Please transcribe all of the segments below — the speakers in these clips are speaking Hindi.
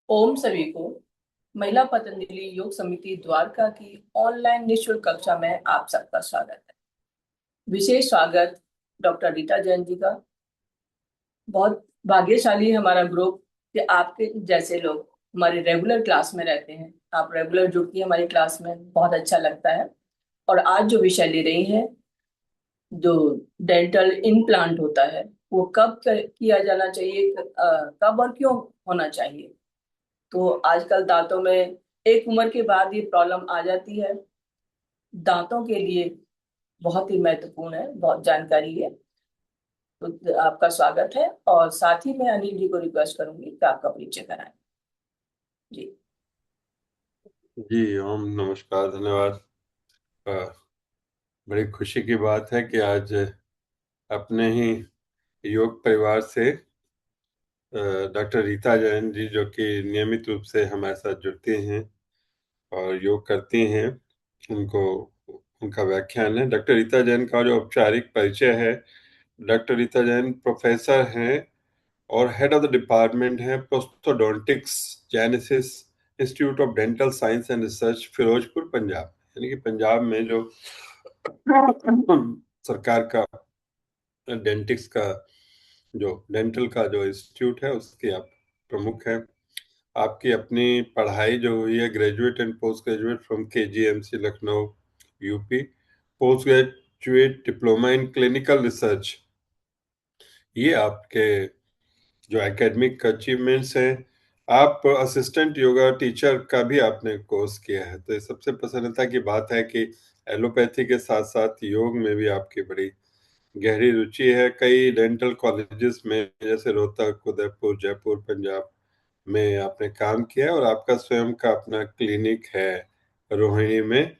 ओम सभी को महिला पतंजलि योग समिति द्वारका की ऑनलाइन निःशुल्क कक्षा में आप सबका स्वागत है। विशेष स्वागत डॉक्टर रीता जैन जी का। बहुत भाग्यशाली है हमारा ग्रुप कि आपके जैसे लोग हमारे रेगुलर क्लास में रहते हैं। आप रेगुलर जुड़ती हैं हमारी क्लास में, बहुत अच्छा लगता है। और आज जो विषय ले रही हैं, जो डेंटल इम्प्लांट होता है, वो किया जाना चाहिए, कब और क्यों होना चाहिए। तो आजकल दांतों में एक उम्र के बाद ये प्रॉब्लम आ जाती है। दांतों के लिए बहुत ही महत्वपूर्ण है, बहुत जानकारी है। तो आपका स्वागत है, और साथ ही मैं अनिल जी को रिक्वेस्ट करूंगी कि आपका परिचय कराएं। जी। जी ओम नमस्कार, धन्यवाद। अ, बड़ी खुशी की बात है कि आज अपने ही योग परिवार से डॉक्टर रीता जैन जी, जो कि नियमित रूप से हमारे साथ जुड़ती हैं और योग करती हैं, उनको उनका व्याख्यान है। डॉक्टर रीता जैन का जो औपचारिक परिचय है, डॉक्टर रीता जैन प्रोफेसर हैं और हेड ऑफ द डिपार्टमेंट है prosthodontics, Genesis institute of dental science and research, Firozpur, Punjab. यानी कि पंजाब में जो सरकार का डेंटिक्स का जो डेंटल का जो इंस्टीट्यूट है, उसके आप प्रमुख हैं। आपकी अपनी पढ़ाई जो हुई है, graduate and post graduate from KGMC Lucknow, UP, post graduate diploma in clinical research, ये आपके जो एकेडमिक अचीवमेंट्स हैं। आप असिस्टेंट योगा टीचर का भी आपने कोर्स किया है, तो ये सबसे प्रसन्नता की बात है कि एलोपैथी के साथ साथ योग में भी आपकी बड़ी गहरी रुचि है। कई डेंटल कॉलेजेस में, जैसे रोहतक, उदयपुर, जयपुर, पंजाब में आपने काम किया है, और आपका स्वयं का अपना क्लिनिक है रोहिणी में।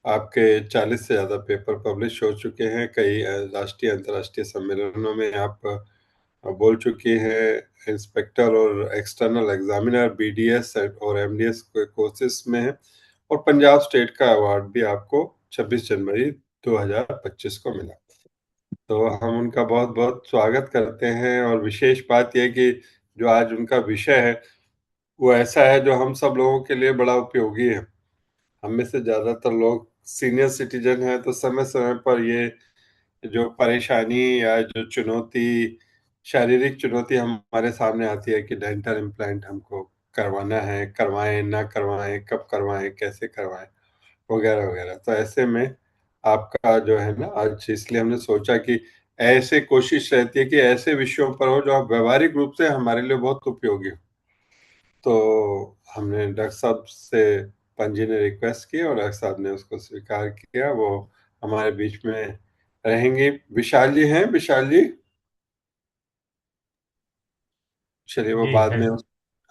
आपके 40 से ज़्यादा पेपर पब्लिश हो चुके हैं। कई राष्ट्रीय अंतर्राष्ट्रीय सम्मेलनों में आप बोल चुकी हैं। इंस्पेक्टर और एक्सटर्नल एग्जामिनर, बीडीएस और एमडीएस के कोर्सेज में है, और पंजाब स्टेट का अवार्ड भी आपको 26 जनवरी 2025 को मिला। तो हम उनका बहुत बहुत स्वागत करते हैं। और विशेष बात यह कि जो आज उनका विषय है, वो ऐसा है जो हम सब लोगों के लिए बड़ा उपयोगी है। हम में से ज़्यादातर लोग सीनियर सिटीजन हैं, तो समय समय पर ये जो परेशानी या जो चुनौती, शारीरिक चुनौती हमारे सामने आती है कि डेंटल इम्प्लांट हमको करवाना है, करवाएं ना करवाएं, कब करवाएं, कैसे करवाएं, वगैरह वगैरह। तो ऐसे में आपका जो है ना, आज इसलिए हमने सोचा कि ऐसे कोशिश रहती है कि ऐसे विषयों पर हो जो आप व्यवहारिक रूप से हमारे लिए बहुत उपयोगी हो। तो हमने डॉक्टर साहब से, पंजी ने रिक्वेस्ट की और डॉक्टर साहब ने उसको स्वीकार किया। वो हमारे बीच में रहेंगी। विशाल जी हैं, विशाल जी, चलिए वो जी बाद है। में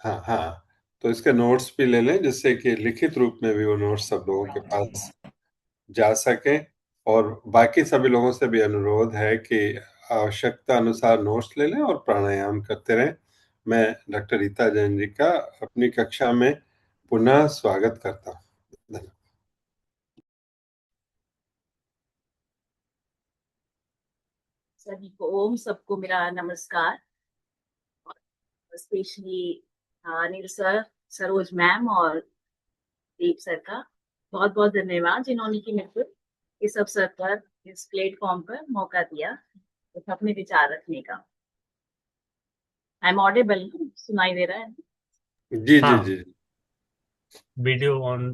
हाँ हाँ, तो इसके नोट्स भी ले लें, जिससे कि लिखित रूप में भी वो नोट्स सब लोगों के पास जा सकें। और बाकी सभी लोगों से भी अनुरोध है कि आवश्यकता अनुसार नोट्स ले लें और प्राणायाम करते रहें। मैं डॉक्टर रीता जैन जी का अपनी कक्षा में पुनः स्वागत करता हूँ। धन्यवाद। सभी को ओम, सबको मेरा नमस्कार। Specially Anil sir, Saroj ma'am और दीप सर का बहुत बहुत धन्यवाद, जिन्होंने कि मेरे को इस अवसर पर, इस प्लेटफॉर्म पर मौका दिया तो अपने विचार रखने का। I am audible? सुनाई दे रहा है? जी जी हाँ, जी। Video on.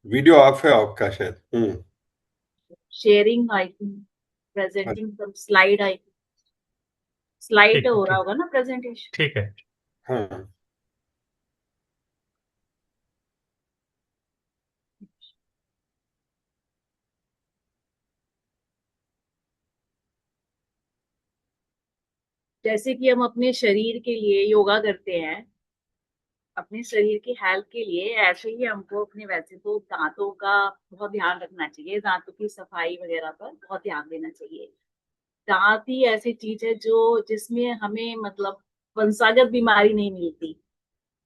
वीडियो ऑफ है आपका शायद। Sharing I think, presenting some slide, I slide ठीक है, हो रहा ठीक। होगा ना प्रेजेंटेशन। ठीक है। हाँ, जैसे कि हम अपने शरीर के लिए योगा करते हैं, अपने शरीर की हेल्थ के लिए, ऐसे ही हमको अपने, वैसे तो दांतों का बहुत ध्यान रखना चाहिए, दांतों की सफाई वगैरह पर बहुत ध्यान देना चाहिए। दांत ही ऐसी चीज है जो, जिसमें हमें मतलब वंशागत बीमारी नहीं मिलती।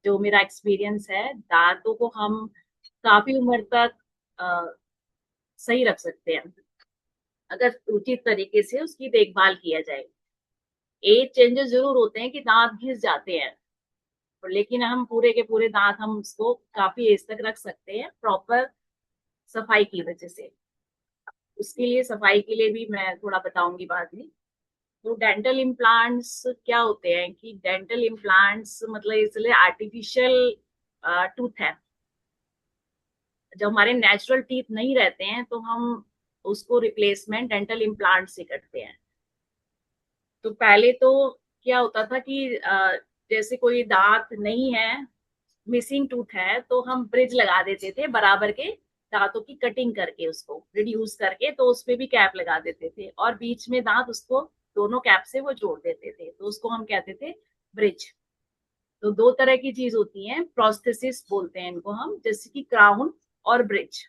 जो मेरा एक्सपीरियंस है, दांतों को हम काफी उम्र तक अ, सही रख सकते हैं अगर उचित तरीके से उसकी देखभाल किया जाए। एज चेंजेस जरूर होते हैं कि दांत घिस जाते हैं, लेकिन हम पूरे के पूरे दांत हम उसको काफी एज तक रख सकते हैं प्रॉपर सफाई की वजह से। उसके लिए सफाई के लिए भी मैं थोड़ा बताऊंगी बाद में। तो डेंटल इम्प्लांट्स क्या होते हैं कि डेंटल इम्प्लांट्स मतलब इसलिए आर्टिफिशियल टूथ है। जब हमारे नेचुरल टीथ नहीं रहते हैं तो हम उसको रिप्लेसमेंट डेंटल इम्प्लांट से करते हैं। तो पहले तो क्या होता था कि जैसे कोई दांत नहीं है, मिसिंग टूथ है, तो हम ब्रिज लगा देते थे बराबर के दांतों की कटिंग करके, उसको रिड्यूस करके, तो उस पे भी कैप लगा देते थे और बीच में दांत उसको दोनों कैप से वो जोड़ देते थे, तो उसको हम कहते थे ब्रिज। तो दो तरह की चीज होती है, प्रोस्थेसिस बोलते हैं इनको हम, जैसे कि क्राउन और ब्रिज,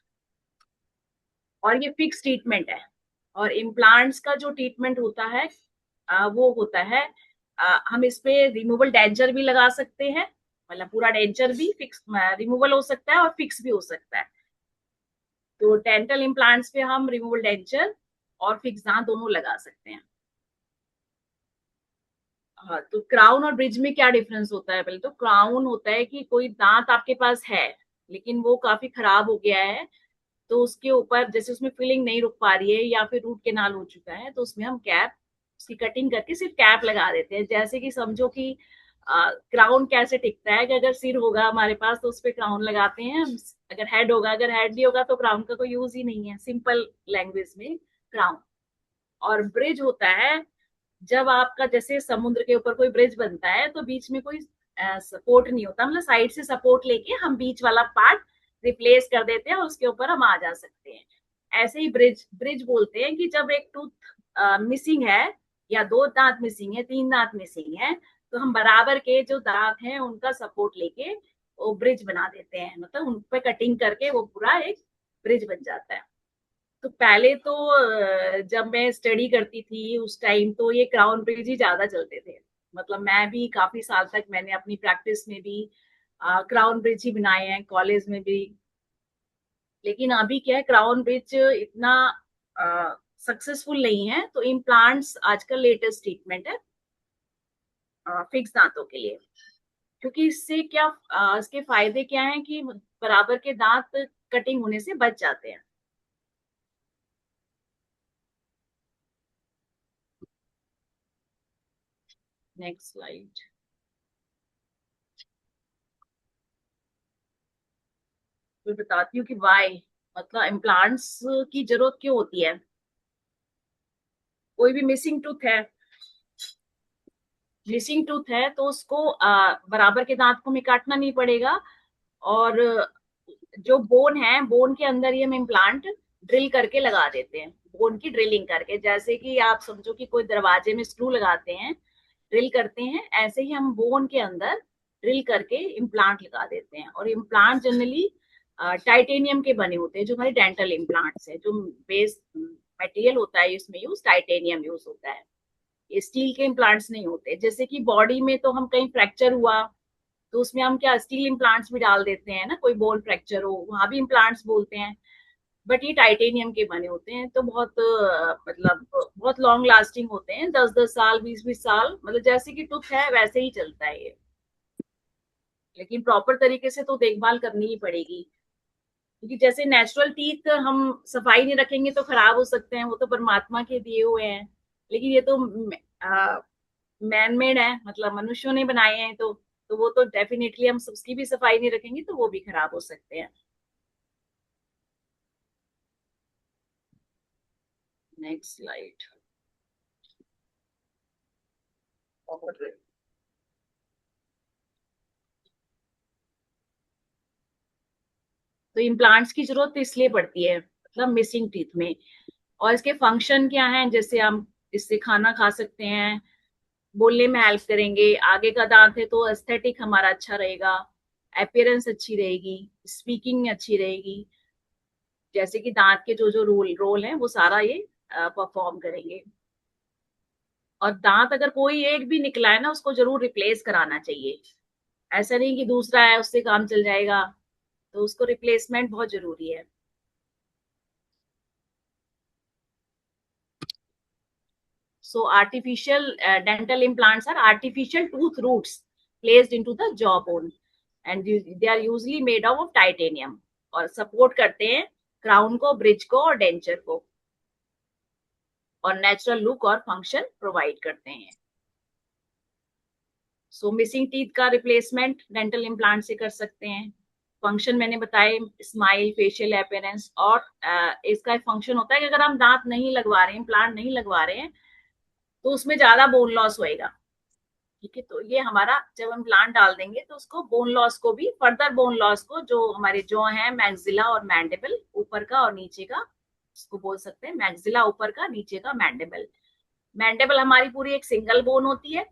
और ये फिक्स ट्रीटमेंट है। और इम्प्लांट्स का जो ट्रीटमेंट होता है वो होता है हम इस पे रिमूवल डेंचर भी लगा सकते हैं, मतलब पूरा डेंचर भी फिक्स रिमूवल हो सकता है और फिक्स भी हो सकता है। तो डेंटल इम्प्लांट्स पे हम रिमूवल डेंचर और फिक्स दांत दोनों लगा सकते हैं। हाँ, तो क्राउन और ब्रिज में क्या डिफरेंस होता है? पहले तो क्राउन होता है कि कोई दांत आपके पास है लेकिन वो काफी खराब हो गया है, तो उसके ऊपर जैसे उसमें फिलिंग नहीं रुक पा रही है या फिर रूट केनाल हो चुका है, तो उसमें हम कैप, उसकी कटिंग करके सिर्फ कैप लगा देते हैं। जैसे कि समझो कि क्राउन कैसे टिकता है कि अगर सिर होगा हमारे पास तो उस पर क्राउन लगाते हैं, अगर हेड होगा, अगर हेड नहीं होगा तो क्राउन का कोई यूज ही नहीं है, सिंपल लैंग्वेज में क्राउन। और ब्रिज होता है जब आपका जैसे समुद्र के ऊपर कोई ब्रिज बनता है तो बीच में कोई सपोर्ट नहीं होता, मतलब साइड से सपोर्ट लेके हम बीच वाला पार्ट रिप्लेस कर देते हैं और उसके ऊपर हम आ जा सकते हैं। ऐसे ही ब्रिज ब्रिज बोलते हैं कि जब एक टूथ मिसिंग है या दो दांत मिसिंग है, तीन दांत मिसिंग है, तो हम बराबर के जो दांत हैं उनका सपोर्ट लेके वो ब्रिज बना देते हैं, मतलब उन पे कटिंग करके वो पूरा एक ब्रिज बन जाता है। तो पहले तो जब मैं स्टडी करती थी उस टाइम तो ये क्राउन ब्रिज ही ज्यादा चलते थे, मतलब मैं भी काफी साल तक मैंने अपनी प्रैक्टिस में भी क्राउन ब्रिज ही बनाए हैं, कॉलेज में भी। लेकिन अभी क्या है, क्राउन ब्रिज इतना सक्सेसफुल नहीं है, तो इम्प्लांट्स आजकल लेटेस्ट ट्रीटमेंट है फिक्स दांतों के लिए। क्योंकि इससे क्या इसके फायदे क्या हैं कि बराबर के दांत कटिंग होने से बच जाते हैं। Next slide. मैं बताती हूँ कि वाई, मतलब इम्प्लांट्स की जरूरत क्यों होती है। कोई भी मिसिंग टूथ है, मिसिंग टूथ है तो उसको बराबर के दांत को हमें काटना नहीं पड़ेगा, और जो बोन है, बोन के अंदर ही हम इम्प्लांट ड्रिल करके लगा देते हैं, बोन की ड्रिलिंग करके। जैसे कि आप समझो कि कोई दरवाजे में स्क्रू लगाते हैं, ड्रिल करते हैं, ऐसे ही हम बोन के अंदर ड्रिल करके इम्प्लांट लगा देते हैं। और इम्प्लांट जनरली टाइटेनियम के बने होते हैं, जो हमारे डेंटल इम्प्लांट्स है, जो बेस मटेरियल होता है इसमें यूज टाइटेनियम यूज होता है, ये स्टील के इम्प्लांट्स नहीं होते। जैसे कि बॉडी में तो हम कहीं फ्रैक्चर हुआ तो उसमें हम क्या स्टील इम्प्लांट्स भी डाल देते हैं ना, कोई बोन फ्रैक्चर हो वहां भी इम्प्लांट्स बोलते हैं, बट ये टाइटेनियम के बने होते हैं, तो बहुत मतलब बहुत लॉन्ग लास्टिंग होते हैं, 10-10 साल, 20-20 साल, मतलब जैसे कि टूथ है वैसे ही चलता है ये। लेकिन प्रॉपर तरीके से तो देखभाल करनी ही पड़ेगी, क्योंकि जैसे नेचुरल टीथ हम सफाई नहीं रखेंगे तो खराब हो सकते हैं, वो तो परमात्मा के दिए हुए हैं। लेकिन ये तो मैन मेड है, मतलब मनुष्यों ने बनाए हैं, तो वो तो डेफिनेटली हम उसकी भी सफाई नहीं रखेंगे तो वो भी खराब हो सकते हैं। Next slide. तो इम्प्लांट्स की जरूरत इसलिए पड़ती है, मतलब मिसिंग टीथ में। और इसके फंक्शन क्या है, जैसे हम इससे खाना खा सकते हैं, बोलने में हेल्प करेंगे, आगे का दांत है तो एस्थेटिक हमारा अच्छा रहेगा, अपीयरेंस अच्छी रहेगी, स्पीकिंग अच्छी रहेगी, जैसे कि दांत के जो जो रोल रोल है वो सारा ये परफॉर्म करेंगे। और दांत अगर कोई एक भी निकला है ना, उसको जरूर रिप्लेस कराना चाहिए, ऐसा नहीं कि दूसरा है उससे काम चल जाएगा, तो उसको रिप्लेसमेंट बहुत जरूरी है। So artificial dental implants are artificial tooth roots placed into the jaw bone and they are usually made of titanium और सपोर्ट करते हैं क्राउन को, ब्रिज को और डेंचर को और नेचुरल लुक और फंक्शन प्रोवाइड करते हैं। सो मिसिंग टीथ का रिप्लेसमेंट डेंटल इम्प्लांट से कर सकते हैं। फंक्शन मैंने बताए, स्माइल, फेशियल अपीयरेंस, और इसका फंक्शन होता है कि अगर हम दांत नहीं लगवा रहे हैं, इम्प्लांट नहीं लगवा रहे हैं, तो उसमें ज्यादा बोन लॉस होएगा। ठीक है, तो ये हमारा जब हम इम्प्लांट डाल देंगे तो उसको बोन लॉस को भी, फर्दर बोन लॉस को, जो हमारे जॉ है, मैक्सिला और मैंडिबल ऊपर का और नीचे का, इसको बोल सकते हैं मैक्सिला ऊपर का, नीचे का मैंडिबल। मैंडिबल हमारी पूरी एक सिंगल बोन होती है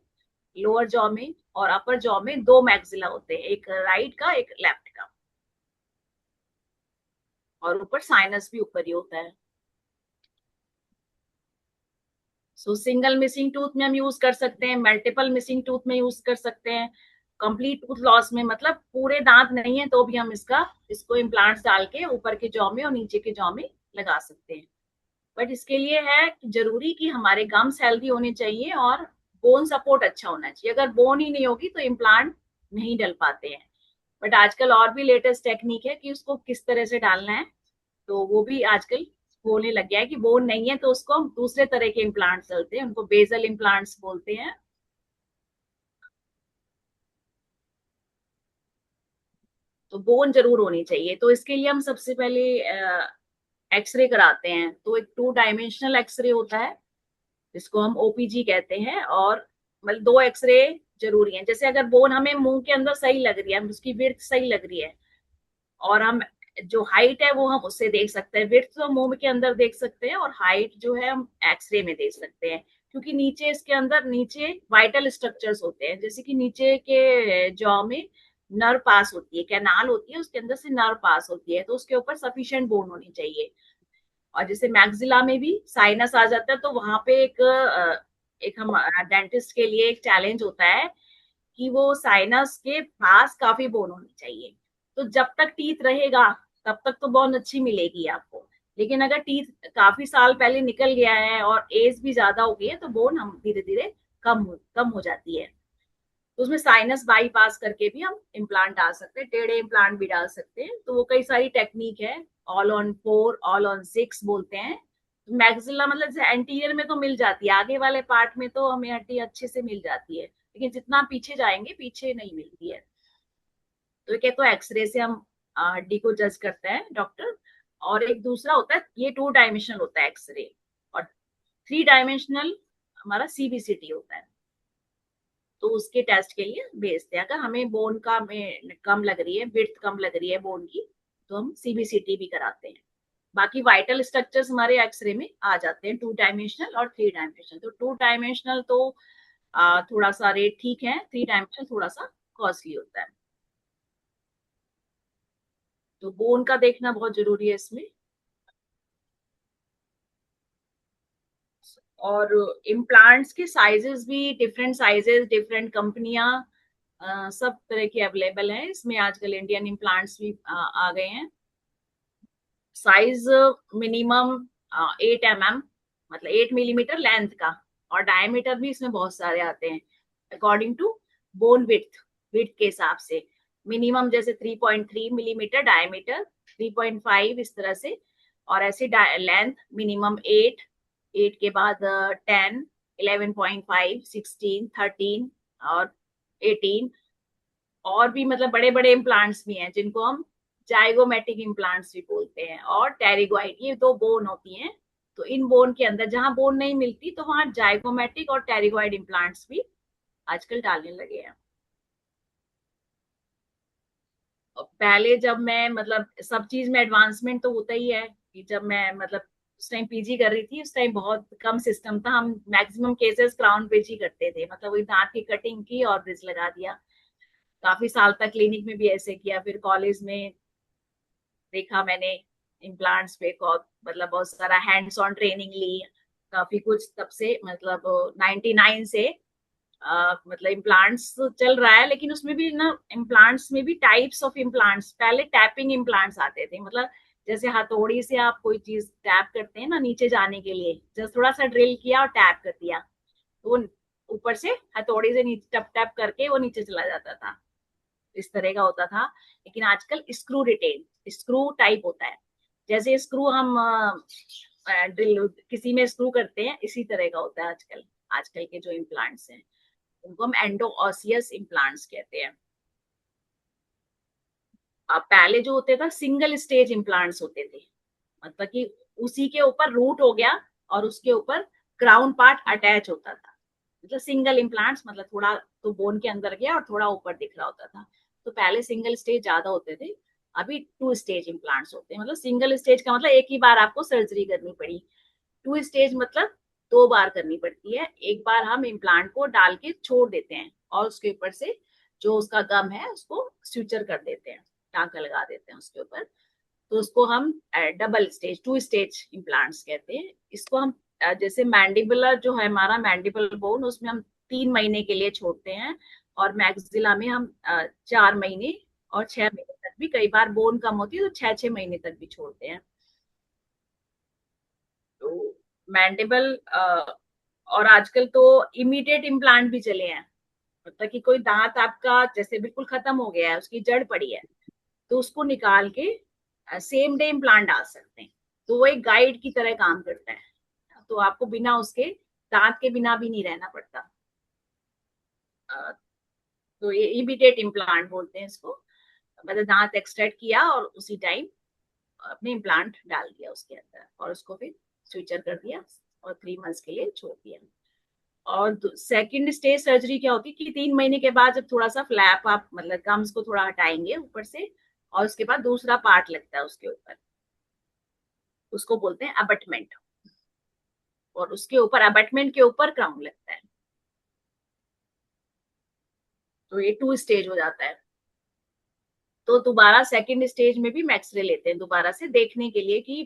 लोअर जॉ में, और अपर जॉ में दो मैक्सिला होते हैं, एक राइट का एक लेफ्ट का, और ऊपर साइनस भी ऊपर ही होता है। सो सिंगल मिसिंग टूथ में हम यूज कर सकते हैं, मल्टीपल मिसिंग टूथ में यूज कर सकते हैं, कंप्लीट टूथ लॉस में, मतलब पूरे दांत नहीं है तो भी हम इसको इम्प्लांट्स डाल के ऊपर के जॉ में और नीचे के जॉ में लगा सकते हैं। बट इसके लिए है जरूरी कि हमारे गम्स हेल्दी होने चाहिए और बोन सपोर्ट अच्छा होना चाहिए। अगर बोन ही नहीं होगी तो इम्प्लांट नहीं डल पाते हैं। बट आजकल और भी लेटेस्ट टेक्निक है कि उसको किस तरह से डालना है, तो वो भी आजकल बोलने लग गया है कि बोन नहीं है तो उसको हम दूसरे तरह के इम्प्लांट्स डालते हैं, उनको बेजल इम्प्लांट्स बोलते हैं। तो बोन जरूर होनी चाहिए, तो इसके लिए हम सबसे पहले एक्सरे कराते हैं। तो एक 2 डायमेंशनल एक्सरे होता है जिसको हम ओपीजी कहते हैं, और मतलब 2 एक्सरे जरूरी हैं। जैसे अगर बोन हमें मुंह के अंदर सही लग रही है, उसकी विड्थ सही लग रही है, और हम जो हाइट है वो हम उससे देख सकते हैं, विड्थ तो मुंह के अंदर देख सकते हैं और हाइट जो है हम एक्सरे में देख सकते हैं। क्योंकि नीचे इसके अंदर नीचे वाइटल स्ट्रक्चर्स होते हैं, जैसे कि नीचे के जॉ में नर्व पास होती है, कैनाल होती है, उसके अंदर से नर्व पास होती है, तो उसके ऊपर सफिशिएंट बोन होनी चाहिए। और जैसे मैक्सिला में भी साइनस आ जाता है तो वहां पे एक हम डेंटिस्ट के लिए एक चैलेंज होता है कि वो साइनस के पास काफी बोन होनी चाहिए। तो जब तक टीथ रहेगा तब तक तो बोन अच्छी मिलेगी आपको, लेकिन अगर टीथ काफी साल पहले निकल गया है और एज भी ज्यादा हो गई है तो बोन हम धीरे धीरे कम हो जाती है। तो उसमें साइनस बाईपास करके भी हम इम्प्लांट डाल सकते हैं, टेढ़े इम्प्लांट भी डाल सकते हैं। तो वो कई सारी टेक्निक है, ऑल ऑन 4, ऑल ऑन 6 बोलते हैं। मैक्सिला मतलब जैसे एंटीरियर में तो मिल जाती है, आगे वाले पार्ट में तो हमें हड्डी अच्छे से मिल जाती है, लेकिन जितना पीछे जाएंगे पीछे नहीं मिलती है। तो क्या, तो एक्सरे से हम हड्डी को जज करते हैं डॉक्टर। और एक दूसरा होता है, ये 2 डायमेंशनल होता है एक्सरे, और 3 डायमेंशनल हमारा सीबीसीटी होता है। तो उसके टेस्ट के लिए भेजते हैं। अगर हमें बोन का में कम लग रही है, विड्थ कम लग रही है बोन की, तो हम सीबीसीटी भी कराते हैं। बाकी वाइटल स्ट्रक्चर्स हमारे एक्सरे में आ जाते हैं, 2 डायमेंशनल और 3 डायमेंशनल। तो 2 डायमेंशनल तो थोड़ा सा रेट ठीक है, 3 डायमेंशनल थोड़ा सा कॉस्टली होता है। तो बोन का देखना बहुत जरूरी है इसमें। और इम्प्लांट्स के साइजेस भी डिफरेंट साइजेस, डिफरेंट कंपनियां, सब तरह के अवेलेबल हैं इसमें। आजकल इंडियन इम्प्लांट्स भी आ गए हैं। साइज मिनिमम 8 mm, मतलब 8 मिलीमीटर लेंथ का, और डायमीटर भी इसमें बहुत सारे आते हैं अकॉर्डिंग टू बोन विड्थ के हिसाब से। मिनिमम जैसे 3.3 मिलीमीटर डायमीटर, 3.5 इस तरह से, और ऐसे लेंथ मिनिमम 8 के बाद 10, 11.5, 16, 13 और 18। और भी मतलब बड़े बड़े इम्प्लांट्स भी हैं जिनको हम जाइगोमेटिक इम्प्लांट्स भी बोलते हैं, और टेरिगोइड, ये 2 बोन होती हैं। तो इन बोन के अंदर जहां बोन नहीं मिलती तो वहां जाइगोमेटिक और टेरिगोइड इम्प्लांट्स भी आजकल डालने लगे हैं। पहले जब मैं मतलब सब चीज में एडवांसमेंट तो होता ही है, कि जब मैं मतलब उस टाइम पीजी कर रही थी, उस टाइम बहुत कम सिस्टम था, हम मैक्सिमम केसेस क्राउन ब्रिज ही करते थे, मतलब वही दांत की कटिंग की और ब्रिज लगा दिया। काफी साल तक क्लिनिक में भी ऐसे किया, फिर कॉलेज में देखा मैंने इम्प्लांट्स पे मतलब बहुत सारा हैंड्स ऑन ट्रेनिंग ली, काफी कुछ। तब से मतलब 99 से मतलब इम्प्लांट्स चल रहा है, लेकिन उसमें भी ना, इम्प्लांट्स में भी टाइप्स ऑफ इम्प्लांट्स। पहले टैपिंग इम्प्लांट्स आते थे, मतलब जैसे हथौड़ी से आप कोई चीज टैप करते हैं ना नीचे जाने के लिए, जस्ट थोड़ा सा ड्रिल किया और टैप कर दिया, तो ऊपर से हथौड़ी से नीचे टप टप करके वो नीचे चला जाता था, इस तरह का होता था। लेकिन आजकल स्क्रू रिटेन, स्क्रू टाइप होता है, जैसे स्क्रू हम ड्रिल किसी में स्क्रू करते हैं, इसी तरह का होता है आजकल। आजकल के जो इम्प्लांट्स हैं उनको हम एंडोऑसियस इम्प्लांट्स कहते हैं। अब पहले जो होते था सिंगल स्टेज इम्प्लांट्स होते थे, मतलब कि उसी के ऊपर रूट हो गया और उसके ऊपर क्राउन पार्ट अटैच होता था, मतलब सिंगल इम्प्लांट्स, मतलब थोड़ा तो बोन के अंदर गया और थोड़ा ऊपर दिख रहा होता था। तो पहले सिंगल स्टेज ज्यादा होते थे, अभी 2 स्टेज इम्प्लांट्स होते हैं। मतलब सिंगल स्टेज का मतलब एक ही बार आपको सर्जरी करनी पड़ी, 2 स्टेज मतलब 2 बार करनी पड़ती है। एक बार हम इम्प्लांट को डाल के छोड़ देते हैं और उसके ऊपर से जो उसका गम है उसको स्यूचर कर देते हैं, टांका लगा देते हैं उसके ऊपर। तो उसको हम डबल स्टेज 2 स्टेज इम्प्लांट्स कहते हैं। इसको हम जैसे मैंडिबुलर जो है हमारा मैंडिबल बोन, उसमें हम 3 महीने के लिए छोड़ते हैं, और मैक्सिला में हम 4 महीने और 6 महीने तक भी, कई बार बोन कम होती है तो 6-6 महीने तक भी छोड़ते हैं। तो मैंडिबल और आजकल तो इमीडिएट इम्प्लांट भी चले हैं, मतलब कि कोई दांत आपका जैसे बिल्कुल खत्म हो गया है, उसकी जड़ पड़ी है, तो उसको निकाल के सेम डे इम्प्लांट डाल सकते हैं। तो वो एक गाइड की तरह काम करता है, तो आपको बिना उसके दांत के बिना भी नहीं रहना पड़ता। तो ये इमीडिएट इम्प्लांट बोलते हैं इसको, मतलब दांत एक्सट्रैक्ट किया और उसी टाइम अपने इम्प्लांट डाल दिया उसके अंदर और उसको फिर स्विचर कर दिया और 3 मंथ्स के लिए छोड़ दिया। और सेकंड स्टेज सर्जरी क्या होती है कि 3 महीने के बाद जब थोड़ा सा फ्लैप आप मतलब गम्स को थोड़ा हटाएंगे ऊपर से, और उसके बाद दूसरा पार्ट लगता है उसके ऊपर, उसको बोलते हैं अबटमेंट, और उसके ऊपर अबटमेंट के ऊपर क्राउन लगता है। तो ये 2 स्टेज हो जाता है। तो दोबारा सेकंड स्टेज में भी मैक्सरे लेते हैं दोबारा से, देखने के लिए कि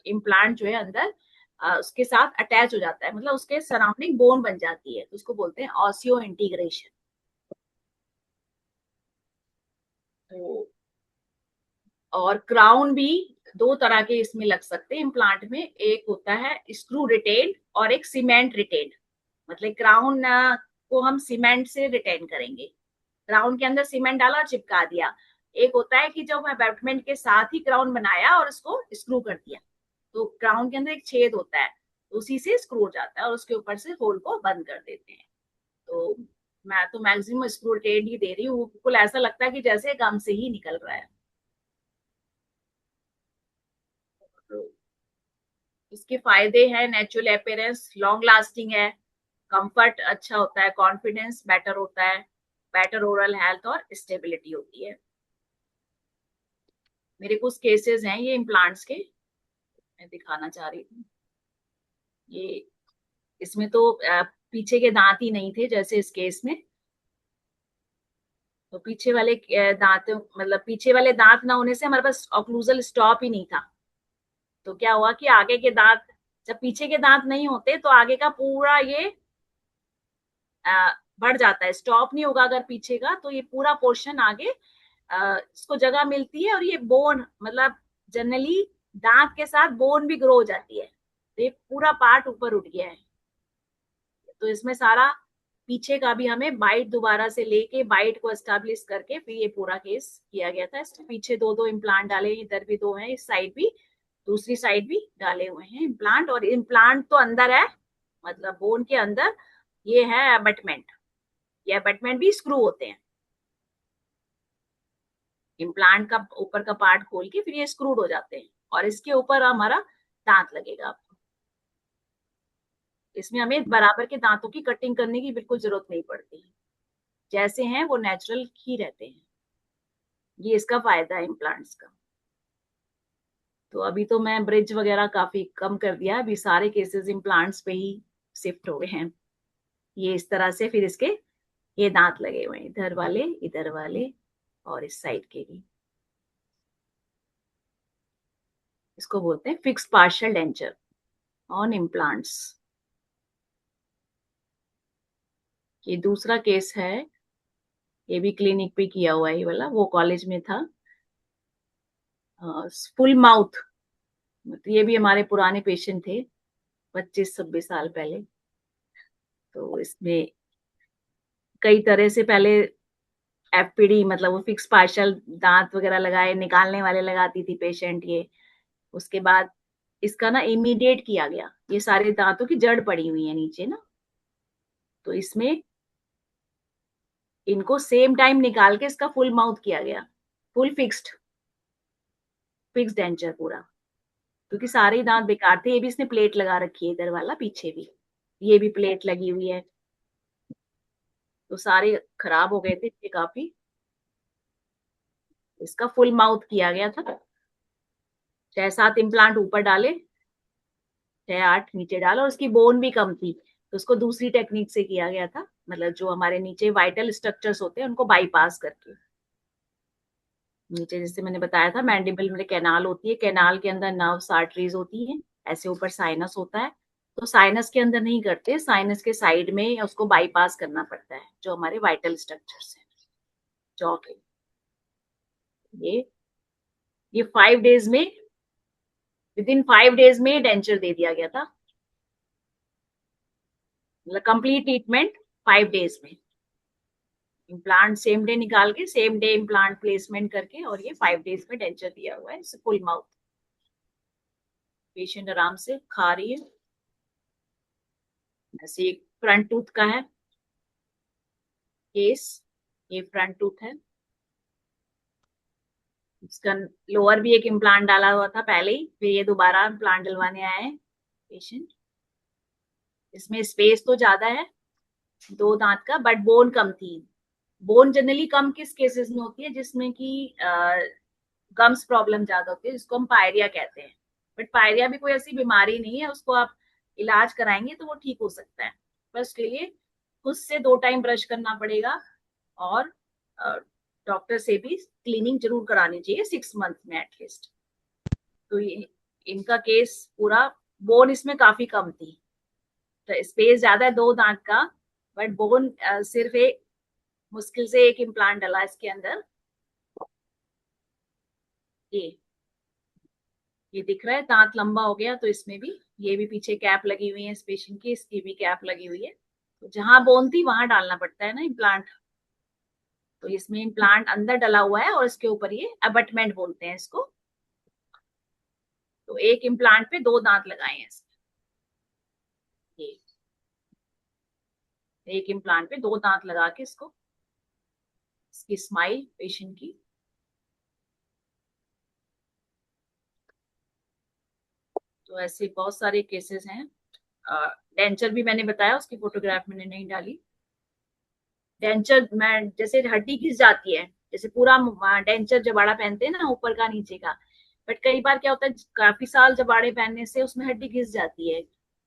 इम्प्लांट जो है अंदर उसके साथ अटैच हो जाता है, मतलब उसके सराउंडिंग बोन बन जाती है, तो उसको बोलते हैं ऑसियो इंटीग्रेशन। तो और क्राउन भी 2 तरह के इसमें लग सकते हैं इम्प्लांट में, एक होता है स्क्रू रिटेन और एक सीमेंट रिटेन। मतलब क्राउन को हम सीमेंट से रिटेन करेंगे, क्राउन के अंदर सीमेंट डाला और चिपका दिया। एक होता है कि जब अबैटमेंट के साथ ही क्राउन बनाया और उसको स्क्रू कर दिया, तो क्राउन के अंदर एक छेद होता है, उसी से स्क्रू हो जाता है और उसके ऊपर से होल को बंद कर देते हैं। तो मैं तो मैक्सिमम स्क्रू रिटेन ही दे रही हूँ, बिल्कुल ऐसा लगता है कि जैसे गम से ही निकल रहा है। इसके फायदे हैं नेचुरल अपीयरेंस, लॉन्ग लास्टिंग है, कंफर्ट अच्छा होता है, कॉन्फिडेंस बेटर होता है, बेटर ओरल हेल्थ और स्टेबिलिटी होती है। मेरे कुछ केसेस हैं ये इम्प्लांट्स के, मैं दिखाना चाह रही हूँ। ये इसमें तो पीछे के दांत ही नहीं थे जैसे इस केस में, तो पीछे वाले दांत, मतलब पीछे वाले दांत ना होने से हमारे पास ऑक्लूजल स्टॉप ही नहीं था। तो क्या हुआ कि आगे के दांत, जब पीछे के दांत नहीं होते तो आगे का पूरा ये बढ़ जाता है, स्टॉप नहीं होगा अगर पीछे का, तो ये पूरा पोर्शन आगे इसको जगह मिलती है, और ये बोन मतलब जनरली दांत के साथ बोन भी ग्रो हो जाती है, तो ये पूरा पार्ट ऊपर उठ गया है। तो इसमें सारा पीछे का भी हमें बाइट दोबारा से लेके बाइट को एस्टेब्लिश करके फिर ये पूरा केस किया गया था। पीछे 2-2 इम्प्लांट डाले, इधर भी 2 हैं, इस साइड भी, दूसरी साइड भी डाले हुए हैं इम्प्लांट। और इम्प्लांट तो अंदर है, मतलब बोन के अंदर ये है अबटमेंट, ये अबटमेंट भी स्क्रू होते हैं। इम्प्लांट का ऊपर का पार्ट खोल के फिर ये स्क्रूड हो जाते हैं, और इसके ऊपर हमारा दांत लगेगा। इसमें हमें बराबर के दांतों की कटिंग करने की बिल्कुल जरूरत नहीं पड़ती, जैसे हैं वो नेचुरल ही रहते हैं। ये इसका फायदा है इम्प्लांट्स का। तो अभी तो मैं ब्रिज वगैरह काफी कम कर दिया, अभी सारे केसेस इम्प्लांट्स पे ही शिफ्ट हो गए हैं। ये इस तरह से फिर इसके ये दांत लगे हुए हैं, इधर वाले और इस साइड के भी। इसको बोलते हैं fix partial denture on implants. ये दूसरा केस है, ये भी क्लिनिक पे किया हुआ है, ये वाला वो कॉलेज में था। फुल माउथ, ये भी हमारे पुराने पेशेंट थे 25-26 साल पहले। तो इसमें कई तरह से पहले एफपीडी मतलब वो फिक्स पार्शियल दांत वगैरह लगाए, निकालने वाले लगाती थी पेशेंट ये। उसके बाद इसका ना इमीडिएट किया गया, ये सारे दांतों की जड़ पड़ी हुई है नीचे ना, तो इसमें इनको सेम टाइम निकाल के इसका फुल माउथ किया गया, फुल फिक्स्ड डेंचर पूरा, क्योंकि सारे ही दांत बेकार थे। ये भी इसने प्लेट लगा रखी है इधर वाला, पीछे भी ये भी प्लेट लगी हुई है, तो सारे खराब हो गए थे ये काफी। इसका फुल माउथ किया गया था, 6-7 इम्प्लांट ऊपर डाले, 6-8 नीचे डाला, और उसकी बोन भी कम थी, तो उसको दूसरी टेक्निक से किया गया था, मतलब जो हमारे नीचे वाइटल स्ट्रक्चर्स होते हैं उनको बाईपास करके। नीचे जैसे मैंने बताया था मैंडिबल में कैनाल होती है, कैनाल के अंदर नर्व्स आर्टरीज होती हैं, ऐसे ऊपर साइनस होता है, तो साइनस के अंदर नहीं करते, साइनस के साइड में उसको बाईपास करना पड़ता है, जो हमारे वाइटल स्ट्रक्चर्स है जॉ के। ये 5 डेज में, विदिन 5 डेज में डेंचर दे दिया गया था, मतलब कंप्लीट ट्रीटमेंट 5 डेज में। इम्प्लांट सेम डे निकाल के सेम डे इम्प्लांट प्लेसमेंट करके, और ये 5 डेज में डेंचर दिया हुआ है, फुल माउथ। पेशेंट आराम से खा रही है। ऐसे एक फ्रंट टूथ का है केस, ये फ्रंट टूथ है, इसका लोअर भी एक इम्प्लांट डाला हुआ था पहले ही, फिर ये दोबारा इम्प्लांट डलवाने आए हैं पेशेंट। इसमें स्पेस तो ज्यादा है 2 दांत का, बट बोन कम थी। बोन जनरली कम किस केसेस में होती है, जिसमें कि गम्स प्रॉब्लम ज्यादा होती है, जिसको हम पायरिया कहते हैं। बट पायरिया भी कोई ऐसी बीमारी नहीं है, उसको आप इलाज कराएंगे तो वो ठीक हो सकता है, बस के लिए खुद से 2 टाइम ब्रश करना पड़ेगा, और डॉक्टर से भी क्लीनिंग जरूर करानी चाहिए 6 मंथ में एटलीस्ट। तो ये इनका केस पूरा, बोन इसमें काफी कम थी, तो स्पेस ज्यादा है 2 दांत का, बट बोन सिर्फ एक, मुश्किल से एक इम्प्लांट डला इसके अंदर। ये दिख रहा है दांत लंबा हो गया, तो इसमें भी, ये भी पीछे कैप लगी हुई है इस पेशेंट की, इसकी भी कैप लगी हुई है, तो जहां बोन थी वहां डालना पड़ता है ना इम्प्लांट, तो इसमें इम्प्लांट अंदर डला हुआ है, और इसके ऊपर ये अबटमेंट बोलते हैं इसको। तो एक इम्प्लांट पे 2 दांत लगाए हैं इसमें, ये एक इम्प्लांट पे 2 दांत लगा के इसको, इसकी स्माइल पेशेंट की। तो ऐसे बहुत सारे केसेस हैं। डेंचर भी मैंने बताया, उसकी फोटोग्राफ मैंने नहीं डाली। डेंचर में जैसे हड्डी घिस जाती है, जैसे पूरा डेंचर जबाड़ा पहनते हैं ना, ऊपर का नीचे का, बट कई बार क्या होता है काफी साल जबाड़े पहनने से उसमें हड्डी घिस जाती है,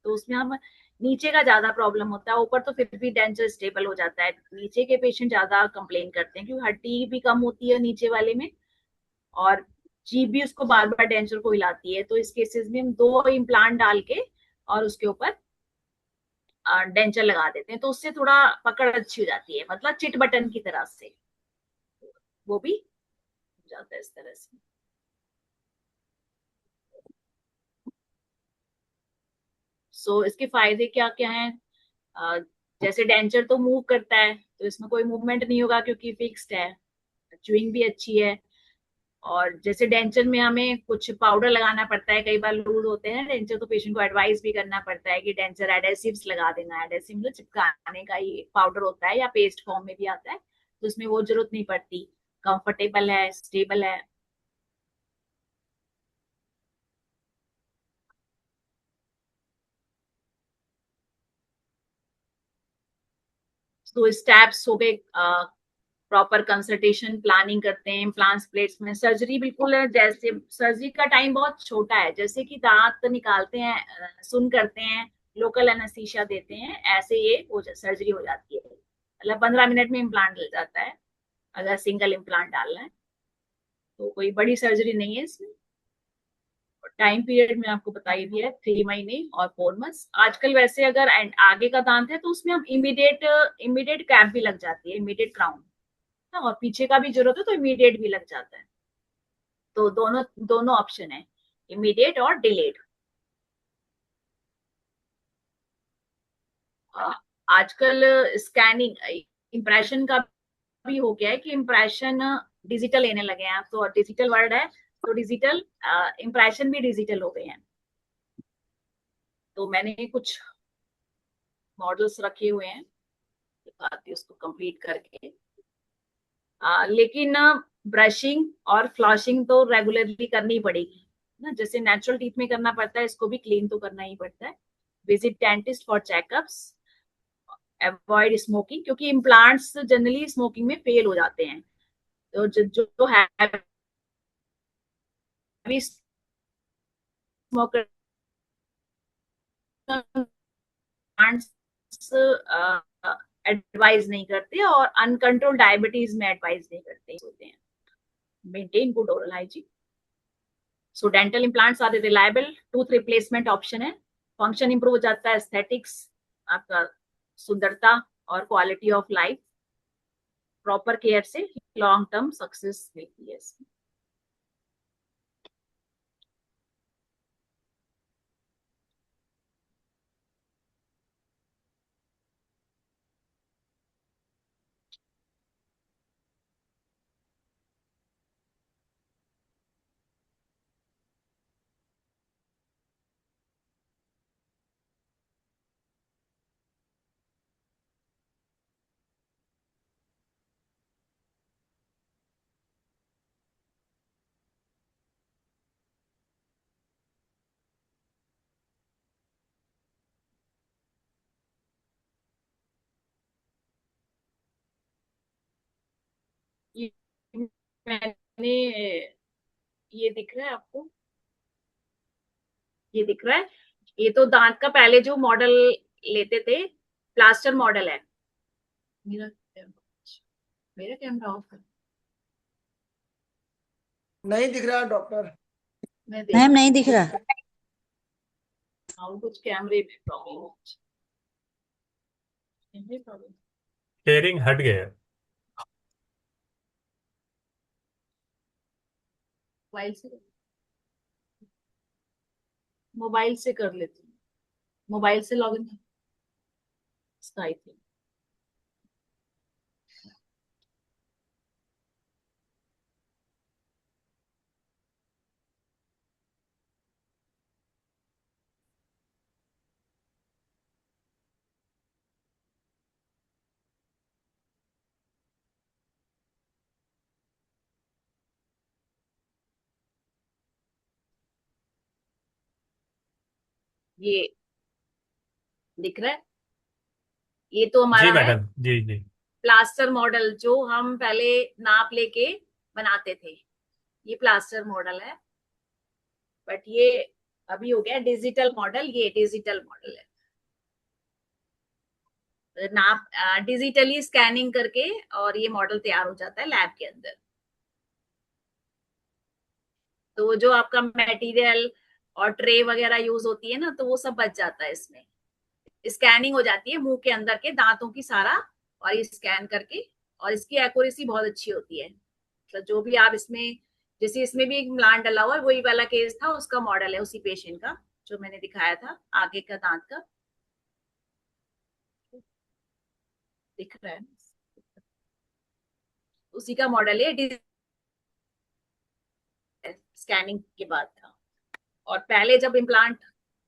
तो उसमें हम नीचे का ज्यादा प्रॉब्लम होता है, ऊपर तो फिर भी डेंचर स्टेबल हो जाता है। नीचे के पेशेंट ज्यादा कंप्लेन करते हैं क्योंकि हड्डी भी कम होती है नीचे वाले में, और जीभ भी उसको बार बार डेंचर को हिलाती है, तो इस केसेस में हम 2 इम्प्लांट डाल के और उसके ऊपर डेंचर लगा देते हैं, तो उससे थोड़ा पकड़ अच्छी हो जाती है, मतलब चिट बटन की तरह से वो भी हो जाता है इस तरह से। सो इसके फायदे क्या क्या हैं? जैसे डेंचर तो मूव करता है, तो इसमें कोई मूवमेंट नहीं होगा क्योंकि फिक्स्ड है, च्यूइंग भी अच्छी है। और जैसे डेंचर में हमें कुछ पाउडर लगाना पड़ता है, कई बार लूज होते हैं डेंचर, तो पेशेंट को एडवाइस भी करना पड़ता है कि डेंचर एडेसिव्स लगा देना। एडेसिव मतलब चिपकाने का ही पाउडर होता है, या पेस्ट फॉर्म में भी आता है, तो उसमें वो जरूरत नहीं पड़ती, कंफर्टेबल है, स्टेबल है। तो स्टेप्स हो गए, प्रॉपर कंसल्टेशन प्लानिंग करते हैं, इम्प्लांट्स प्लेट्स में सर्जरी बिल्कुल है, जैसे सर्जरी का टाइम बहुत छोटा है, जैसे कि दांत निकालते हैं, सुन करते हैं, लोकल एनेस्थीसिया देते हैं, ऐसे ये सर्जरी हो जाती है, मतलब 15 मिनट में इम्प्लांट डल जाता है अगर सिंगल इम्प्लांट डालना है, तो कोई बड़ी सर्जरी नहीं है इसमें। टाइम पीरियड में आपको बताई दिया है 3 महीने और 4 मंथ्स। आजकल वैसे अगर आगे का दांत है तो उसमें हम इमीडिएट कैप भी लग जाती है, इमीडिएट क्राउन, और पीछे का भी जरूरत है तो इमीडिएट भी लग जाता है, तो दोनों दोनों ऑप्शन है, इमीडिएट और डिलेड। आजकल स्कैनिंग इम्प्रेशन का भी हो गया है कि इम्प्रेशन डिजिटल लेने लगे हैं, तो डिजिटल वर्ड है तो डिजिटल इम्प्रेशन भी डिजिटल हो गए हैं। तो मैंने कुछ मॉडल्स रखे हुए हैं, दिखाती हूँ उसको कंप्लीट करके। लेकिन ब्रशिंग और फ्लॉशिंग तो रेगुलरली करनी पड़ेगी ना, जैसे नेचुरल टीथ में करना पड़ता है, इसको भी क्लीन तो करना ही पड़ता है। Visit dentist for checkups, avoid smoking, क्योंकि इम्प्लांट्स जनरली स्मोकिंग में फेल हो जाते हैं। तो जो हैवी स्मोकर एडवाइज नहीं करते और अनकंट्रोल डायबिटीज में एडवाइज नहीं करते होते हैं। Maintain good oral hygiene. So dental implants are reliable tooth replacement option है। फंक्शन इंप्रूव हो जाता है, एस्थेटिक्स, आपका सुंदरता और quality of life. Proper care से लॉन्ग टर्म सक्सेस मिलती है इसमें। ये मैंने, ये दिख रहा है आपको, ये दिख रहा है, ये तो दांत का पहले जो मॉडल लेते थे, प्लास्टर मॉडल है। मेरा मेरा कैमरा ऑफ है, नहीं दिख रहा डॉक्टर। मैं मैम नहीं दिख रहा। हाँ, कुछ कैमरे में प्रॉब्लम शेयरिंग हट गया। मोबाइल से कर लेती हूँ, मोबाइल से लॉगिन स्काई थी। ये दिख रहा है, ये तो जी हमारा है मैडम, जी जी। प्लास्टर मॉडल जो हम पहले नाप लेके बनाते थे, ये प्लास्टर मॉडल है। बट ये अभी हो गया डिजिटल मॉडल, ये डिजिटल मॉडल है। नाप डिजिटली स्कैनिंग करके और ये मॉडल तैयार हो जाता है लैब के अंदर। तो जो आपका मटेरियल और ट्रे वगैरह यूज होती है ना, तो वो सब बच जाता है इसमें। स्कैनिंग हो जाती है मुंह के अंदर के दांतों की सारा, और ये स्कैन करके, और इसकी एक्यूरेसी बहुत अच्छी होती है। मतलब जो भी आप इसमें, जैसे इसमें भी एक इम्प्लांट डला हुआ है, वही वाला केस था, उसका मॉडल है उसी पेशेंट का जो मैंने दिखाया था, आगे का दांत का दिख रहा है, उसी का मॉडल है। स्कैनिंग के बाद था, और पहले जब इम्प्लांट,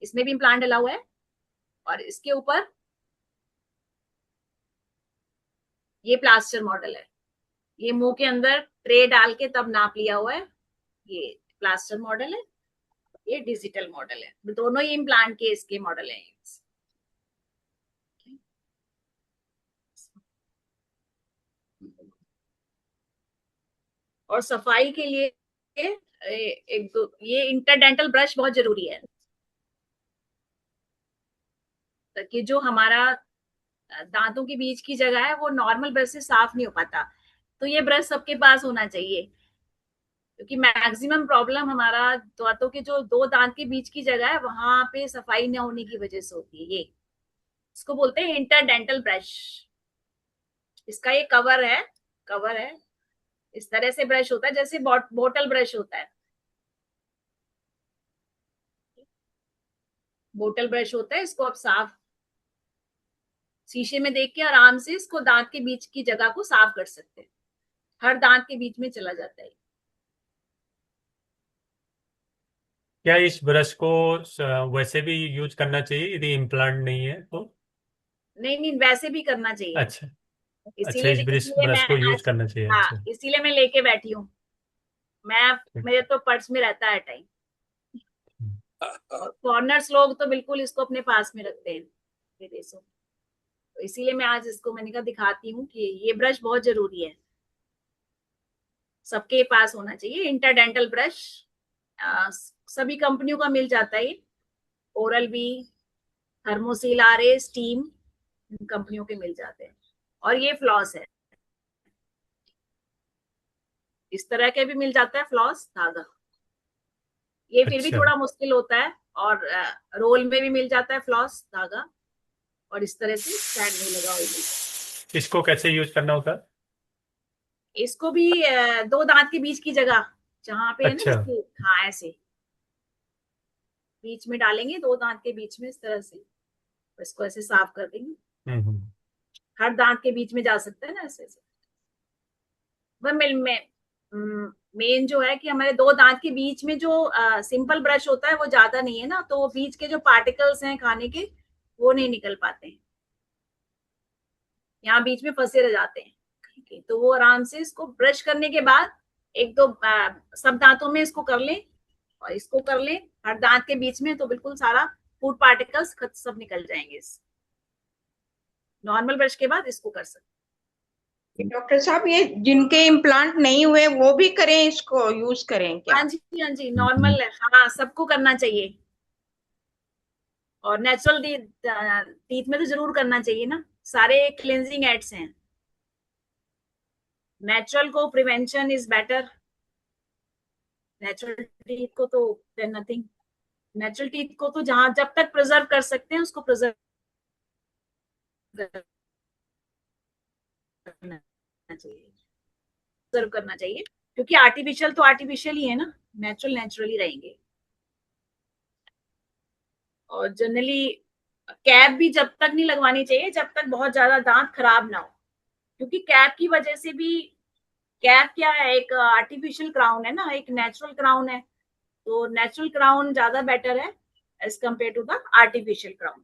इसमें भी इम्प्लांट डला हुआ है, और इसके ऊपर ये प्लास्टर मॉडल है। ये मुंह के अंदर ट्रे डाल के तब नाप लिया हुआ है। ये प्लास्टर मॉडल है, ये डिजिटल मॉडल है। दोनों ही इम्प्लांट के इसके मॉडल हैं। और सफाई के लिए एक दो, ये इंटरडेंटल ब्रश बहुत जरूरी है, ताकि जो हमारा दांतों के बीच की जगह है वो नॉर्मल ब्रश से साफ नहीं हो पाता। तो ये ब्रश सबके पास होना चाहिए, क्योंकि मैक्सिमम प्रॉब्लम हमारा दांतों के जो दो दांत के बीच की जगह है वहां पे सफाई न होने की वजह से होती है। ये इसको बोलते हैं इंटरडेंटल ब्रश। इसका ये कवर है, कवर है, इस तरह से ब्रश होता है जैसे बोतल ब्रश होता है। बोतल ब्रश होता है, इसको आप साफ शीशे में देख के आराम से इसको दांत के बीच की जगह को साफ कर सकते हैं। हर दांत के बीच में चला जाता है। क्या इस ब्रश को वैसे भी यूज करना चाहिए यदि इम्प्लांट नहीं है तो? नहीं नहीं, वैसे भी करना चाहिए। अच्छा। अच्छा, इसीलिए इस ब्रश इसीलिए ब्रश मैं को यूज आज, करना चाहिए। हाँ, अच्छा। इसीलिए मैं लेके बैठी हूँ। मैं, मेरे तो पर्स में रहता है टाइम। और फॉरनर्स लोग तो बिल्कुल इसको अपने पास में रखते हैं विदेशों में। तो इसीलिए मैं आज इसको, मैंने कहा दिखाती हूँ कि ये ब्रश बहुत जरूरी है, सबके पास होना चाहिए। इंटरडेंटल ब्रश सभी कंपनियों का मिल जाता है। ओरल बी, थर्मोसील आर स्टीम, इन कंपनियों के मिल जाते हैं। और ये फ्लॉस है, इस तरह के भी मिल जाता है फ्लॉस धागा। ये फिर भी अच्छा, थोड़ा मुश्किल होता है। और रोल में भी मिल जाता है फ्लॉस धागा। और इस तरह से स्टैंड में लगा हुआ। इसको कैसे यूज करना होता है? इसको भी दो दांत के बीच की जगह जहां पे है ना अच्छा। इसके, हाँ ऐसे बीच में डालेंगे, दो दांत के बीच में इस तरह से इसको ऐसे साफ कर देंगे। हम्म। हर दांत के बीच में जा सकता है ना ऐसे ऐसे। वह मिल में मेन जो है कि हमारे दो दांत के बीच में जो सिंपल ब्रश होता है वो ज्यादा नहीं है ना, तो वो बीच के जो पार्टिकल्स हैं खाने के वो नहीं निकल पाते हैं, यहाँ बीच में फंसे रह जाते हैं। ठीक है, तो वो आराम से इसको ब्रश करने के बाद एक दो सब दांतों में इसको कर लें और इसको कर लें हर दांत के बीच में, तो बिल्कुल सारा फूड पार्टिकल्स सब निकल जाएंगे। इस नॉर्मल ब्रश के बाद इसको कर सकते डॉक्टर साहब, ये जिनके इम्प्लांट नहीं हुए वो भी करें, इसको यूज करें हैं। क्या? हाँ जी, नॉर्मल, हाँ सबको करना चाहिए। और नेचुरल टीथ में तो जरूर करना चाहिए ना, सारे क्लिनजिंग एड्स हैं। नेचुरल को prevention is better. Natural teeth को तो देन नथिंग। नेचुरल टीथ को तो जहां जब तक प्रिजर्व कर सकते हैं उसको प्रिजर्व करना चाहिए, प्रिजर्व करना चाहिए। क्योंकि आर्टिफिशियल तो आर्टिफिशियल ही है ना, नेचुरल नेचुरली रहेंगे। और जनरली कैप भी जब तक नहीं लगवानी चाहिए जब तक बहुत ज्यादा दांत खराब ना हो, क्योंकि कैप की वजह से भी, कैप क्या है, एक आर्टिफिशियल क्राउन है ना, एक नेचुरल क्राउन है। तो नेचुरल क्राउन ज्यादा बेटर है as compare to the artificial crown.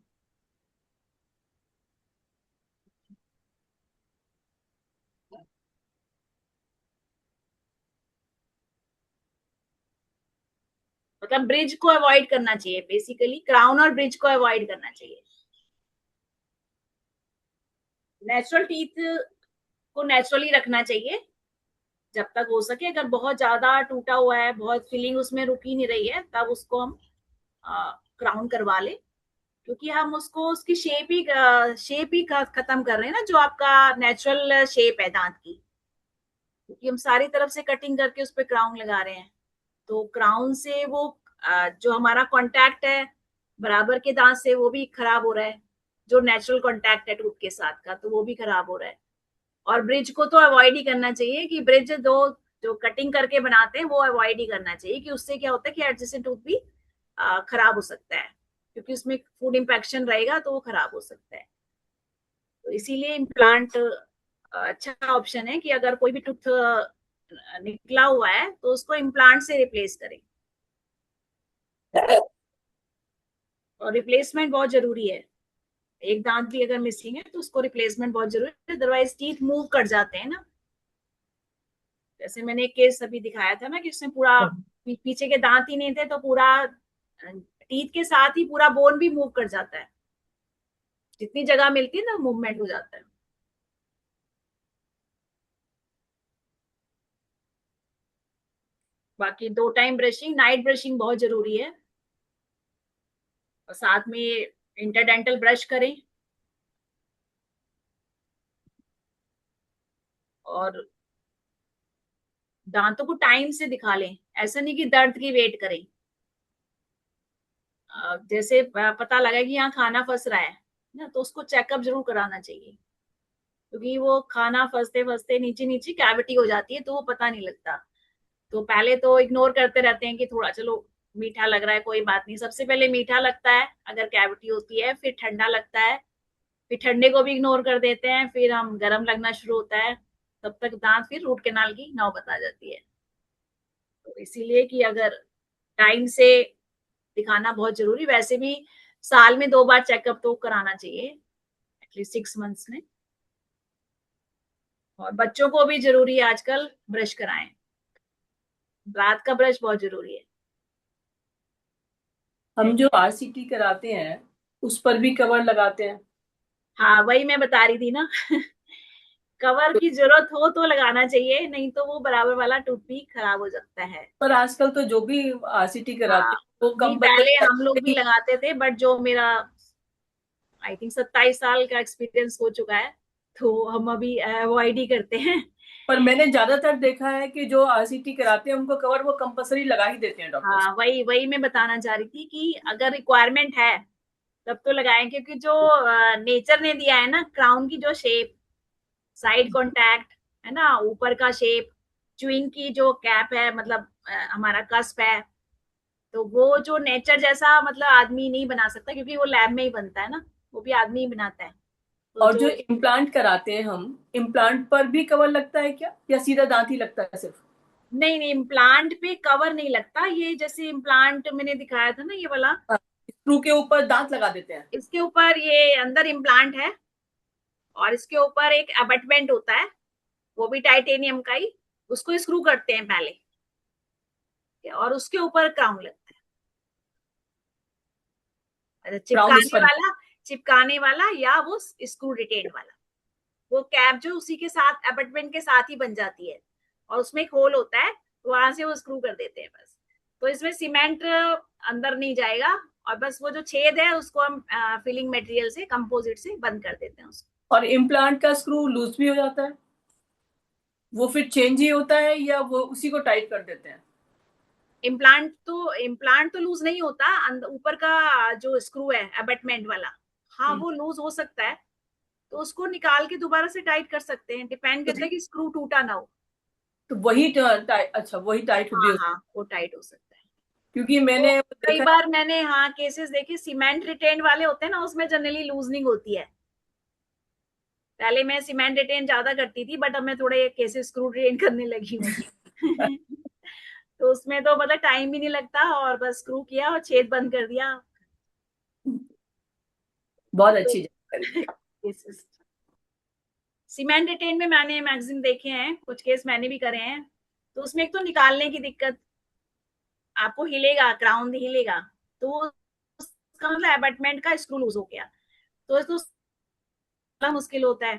मतलब ब्रिज को अवॉइड करना चाहिए, बेसिकली क्राउन और ब्रिज को अवॉइड करना चाहिए। नेचुरल टीथ को नेचुरली रखना चाहिए जब तक हो सके। अगर बहुत ज्यादा टूटा हुआ है, बहुत फिलिंग उसमें रुक ही नहीं रही है, तब उसको हम क्राउन करवा ले, क्योंकि हम उसको उसकी शेप ही खत्म कर रहे हैं ना, जो आपका नेचुरल शेप है दांत की। क्योंकि हम सारी तरफ से कटिंग करके उस पर क्राउन लगा रहे हैं, तो क्राउन से वो जो हमारा कांटेक्ट है बराबर के दांत से वो भी खराब हो रहा है, जो नेचुरल कांटेक्ट है टूथ के साथ का, तो वो भी खराब हो रहा है। और ब्रिज को तो अवॉइड ही करना चाहिए, कि ब्रिज दो जो कटिंग करके बनाते हैं वो अवॉइड ही करना चाहिए, कि उससे क्या होता है कि एडजेसेंट टूथ भी खराब हो सकता है, क्योंकि उसमें फूड इंफेक्शन रहेगा तो वो खराब हो सकता है। तो इसीलिए इम्प्लांट अच्छा ऑप्शन है, कि अगर कोई भी टूथ निकला हुआ है तो उसको इम्प्लांट से रिप्लेस करें। और रिप्लेसमेंट बहुत जरूरी है, एक दांत भी अगर मिसिंग है तो उसको रिप्लेसमेंट बहुत जरूरी है, अदरवाइज टीथ मूव कर जाते हैं ना। जैसे मैंने एक केस अभी दिखाया था ना, कि उसमें पूरा पीछे के दांत ही नहीं थे, तो पूरा टीथ के साथ ही पूरा बोन भी मूव कर जाता है, जितनी जगह मिलती है ना मूवमेंट हो जाता है। बाकी 2 टाइम ब्रशिंग, नाइट ब्रशिंग बहुत जरूरी है। और साथ में इंटरडेंटल ब्रश करें। और दांतों को टाइम से दिखा लें, ऐसा नहीं कि दर्द की वेट करें। जैसे पता लगा कि यहाँ खाना फंस रहा है ना, तो उसको चेकअप जरूर कराना चाहिए, क्योंकि वो खाना फंसते फंसते नीचे नीचे कैविटी हो जाती है, तो वो पता नहीं लगता। तो पहले तो इग्नोर करते रहते हैं कि थोड़ा चलो मीठा लग रहा है, कोई बात नहीं। सबसे पहले मीठा लगता है अगर कैविटी होती है, फिर ठंडा लगता है, फिर ठंडे को भी इग्नोर कर देते हैं, फिर हम गर्म लगना शुरू होता है, तब तक दांत फिर रूट कैनाल की नौबत आ जाती है। तो इसीलिए कि अगर टाइम से दिखाना बहुत जरूरी, वैसे भी साल में 2 बार चेकअप तो कराना चाहिए, एटलीस्ट 6 मंथ्स में। और बच्चों को भी जरूरी है आजकल ब्रश कराएं, रात का ब्रश बहुत जरूरी है। हम जो RCT कराते हैं उस पर भी कवर लगाते हैं। हाँ, वही मैं बता रही थी ना कवर की जरूरत हो तो लगाना चाहिए, नहीं तो वो बराबर वाला टूथपिक खराब हो सकता है। पर आजकल तो जो भी RCT कराते हैं वो नहीं, पहले हम लोग भी कंपलसरी। लगाते थे, बट जो मेरा आई थिंक 27 साल का एक्सपीरियंस हो चुका है, तो हम अभी अवॉइड ही करते हैं। पर मैंने ज्यादातर देखा है कि जो RCT कराते हैं उनको कवर वो कंपलसरी लगा ही देते हैं डॉक्टर। हाँ, वही मैं बताना चाह रही थी कि अगर रिक्वायरमेंट है तब तो लगाएं, क्योंकि जो नेचर ने दिया है ना, क्राउन की जो शेप, साइड कॉन्टैक्ट है ना, ऊपर का शेप, च्युइंग की जो कैप है, मतलब हमारा कस्प है, तो वो जो नेचर जैसा मतलब आदमी नहीं बना सकता, क्योंकि वो लैब में ही बनता है ना, वो भी आदमी ही बनाता है। तो और जो इम्प्लांट कराते हैं हम, इम्प्लांट पर भी कवर लगता है क्या, या सीधा दांत ही लगता है सिर्फ? नहीं, इम्प्लांट पे कवर नहीं लगता। ये जैसे इम्प्लांट मैंने दिखाया था ना, ये वाला, स्क्रू के ऊपर दांत लगा देते हैं। इसके ऊपर ये अंदर इम्प्लांट है, और इसके ऊपर एक अबटमेंट होता है, वो भी टाइटेनियम का ही, उसको स्क्रू करते हैं पहले, और उसके ऊपर क्राउन लगता है। चिपकाने वाला या वो स्क्रू रिटेन वाला, वो कैप जो उसी के साथ अबटमेंट के साथ ही बन जाती है, और उसमें एक होल होता है, वहां से वो स्क्रू कर देते हैं बस। तो इसमें सीमेंट अंदर नहीं जाएगा, और बस वो जो छेद है उसको हम फिलिंग मटेरियल से, कंपोजिट से बंद कर देते हैं उसको। और इम्प्लांट का स्क्रू लूज भी हो जाता है, वो फिर चेंज ही होता है या वो उसी को टाइट कर देते हैं? इम्प्लांट तो लूज नहीं होता, ऊपर का जो स्क्रू है अबटमेंट वाला, हाँ वो लूज हो सकता है, तो उसको निकाल के दोबारा से टाइट कर सकते हैं, डिपेंड करता है कि स्क्रू टूटा ना हो। तो वही टाइट, अच्छा वही टाइट भी हाँ हो, हाँ, वो टाइट हो सकता है। क्योंकि तो मैंने कई देखा बार मैंने हाँ केसेस देखे, सीमेंट रिटेन वाले होते हैं ना, उसमें जनरली लूजनिंग होती है। पहले मैं सीमेंट रिटेन ज्यादा करती थी, बट अब मैं थोड़े केसेस स्क्रू रिटेन करने लगी हूँ तो उसमें तो मतलब टाइम भी नहीं लगता, और बस स्क्रू किया और छेद बंद कर दिया। बहुत अच्छी जानकारी। केसेस सीमेंट रिटेन में मैंने मैक्सिमम देखे हैं, कुछ केस मैंने भी करे हैं, तो उसमें एक तो निकालने की दिक्कत, आपको हिलेगा, क्राउन हिलेगा, तो उसका मतलब अबटमेंट का स्क्रू लूज हो गया, तो बड़ा मुश्किल होता है,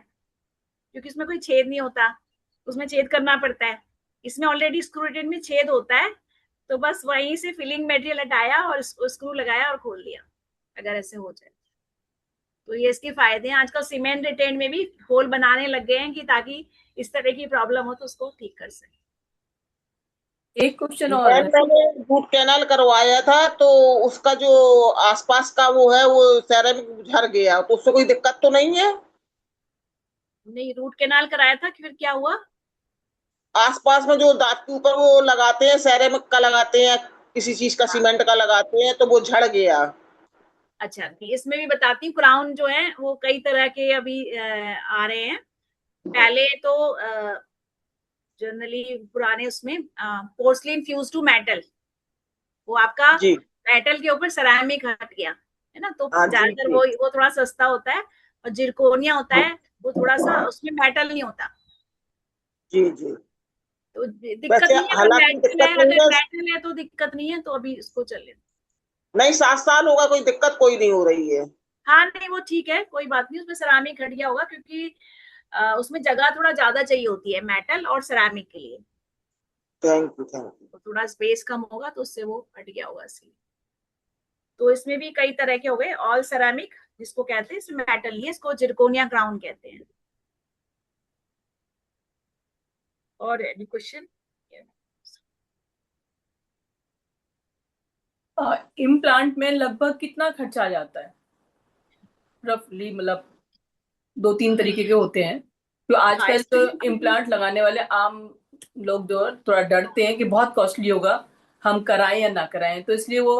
क्योंकि इसमें कोई छेद नहीं होता, उसमें छेद करना पड़ता है। इसमें ऑलरेडी स्क्रू रिटेन में छेद होता है, तो बस वहीं से फिलिंग मटेरियल हटाया और स्क्रू लगाया और खोल दिया, अगर ऐसे हो जाए। तो ये इसके फायदे हैं। आजकल सीमेंट रिटेन में भी होल बनाने लग गए हैं, कि ताकि इस तरह की प्रॉब्लम हो तो उसको ठीक कर सके। एक क्वेश्चन और मैम है। मैंने रूट कैनाल करवाया था, तो उसका जो आसपास का वो है वो सेरेमिक झड़ गया, तो उससे कोई दिक्कत तो नहीं है? नहीं, रूट कैनाल कराया था, फिर क्या हुआ? आसपास में जो दांत के ऊपर वो लगाते हैं, सेरेमिक का लगाते हैं, किसी चीज का, हाँ, सीमेंट का लगाते हैं, तो वो झड़ गया। अच्छा, इसमें भी बताती हूँ। क्राउन जो है वो कई तरह के अभी आ रहे हैं। पहले तो जनरली पुराने उसमें पोर्सलिन फ्यूज टू मेटल, वो आपका जी मेटल के ऊपर सेरामिक हट गया है ना, तो हाँ जी ज्यादातर जी वो थोड़ा सस्ता होता है, और जिरकोनिया होता है, वो थोड़ा सा, उसमें मेटल नहीं होता, जी जी। तो दिक्कत वैसे नहीं है। हालांकि दिक्कत नहीं अगर है। मेटल है तो दिक्कत नहीं है, तो अभी इसको चले। नहीं, 7 साल होगा, कोई दिक्कत कोई नहीं हो रही है। हाँ नहीं, वो ठीक है, कोई बात नहीं, उसमें सेरामिक हट गया होगा, क्योंकि उसमें जगह थोड़ा ज्यादा चाहिए होती है मेटल और सेरामिक के लिए, थैंक यू थैंक यू। तो थोड़ा स्पेस कम होगा, तो उससे वो हट गया होगा इसलिए। तो इसमें भी कई तरह के हो गए, ऑल सेरामिक जिसको कहते हैं, इसमें मेटल नहीं है, इसको जिरकोनिया क्राउन कहते हैं। और एनी क्वेश्चन? इम्प्लांट में लगभग कितना खर्चा आ जाता है रफली? मतलब 2-3 तरीके के होते हैं, तो आजकल तो इम्प्लांट लगाने वाले आम लोग जो थोड़ा डरते हैं कि बहुत कॉस्टली होगा, हम कराएं या ना कराएं, तो इसलिए वो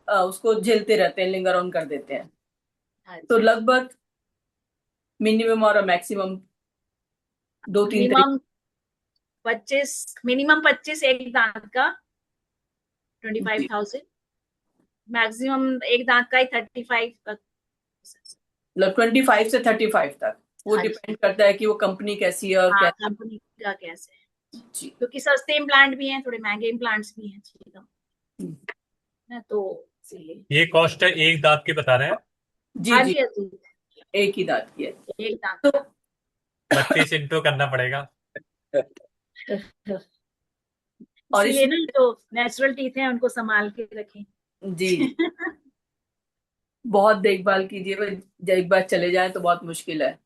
उसको झेलते रहते हैं, लिंगर ऑन कर देते हैं। तो लगभग मिनिमम और मैक्सिमम 2-3 मिनिमम 25 एक दांत का 25,000, मैक्सिमम एक दांत का ही 35 तक। मतलब 25 से 35 तक वो हाँ जी। डिपेंड करता है कि वो कंपनी कैसी है और हाँ, क्या। कंपनी का कैसे है, जी क्योंकि सस्ते इम्प्लांट भी हैं, थोड़े महंगे इम्प्लांट्स भी हैं ना, तो इसीलिए। ये कॉस्ट एक दांत की बता रहे हैं? जी हाँ जी, जी, हाँ जी, एक ही दांत की है। एक दांत। 32 इंटू करना पड़ेगा। और इसीलिए ना, जो नेचुरल टीथ हैं उनको संभाल के रखें। जी बहुत देखभाल कीजिए, जब एक बार चले जाए तो बहुत मुश्किल है।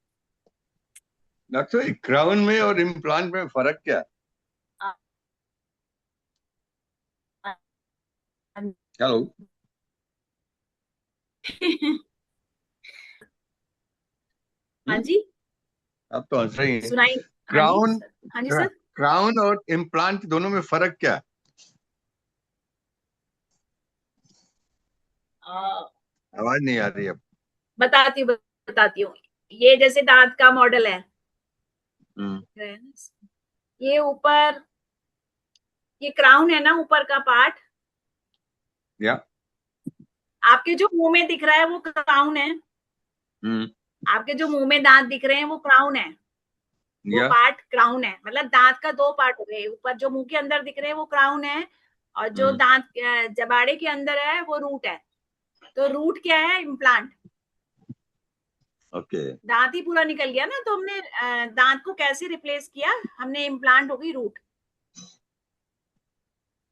डॉक्टर साहब, क्राउन में और इम्प्लांट में फर्क क्या है? हेलो, हाँ जी, आप तो हंस रही हैं। सुनाई। हाँ जी क्राउन सर, हाँ जी सर। क्राउन और इम्प्लांट दोनों में फर्क क्या है? आवाज नहीं आ रही अब। बताती हूँ। ये जैसे दांत का मॉडल है, ये ऊपर, ये क्राउन है ना, ऊपर का पार्ट। या आपके जो मुंह में दिख रहा है वो क्राउन है। आपके जो मुंह में दांत दिख रहे हैं वो क्राउन है। वो या पार्ट क्राउन है, मतलब दांत का 2 पार्ट हो गए। ऊपर जो मुंह के अंदर दिख रहे हैं वो क्राउन है, और जो दांत जबाड़े के अंदर है वो रूट है। तो रूट क्या है? इम्प्लांट। ओके। दांत ही पूरा निकल गया ना, तो हमने दांत को कैसे रिप्लेस किया? हमने इम्प्लांट हो गई रूट।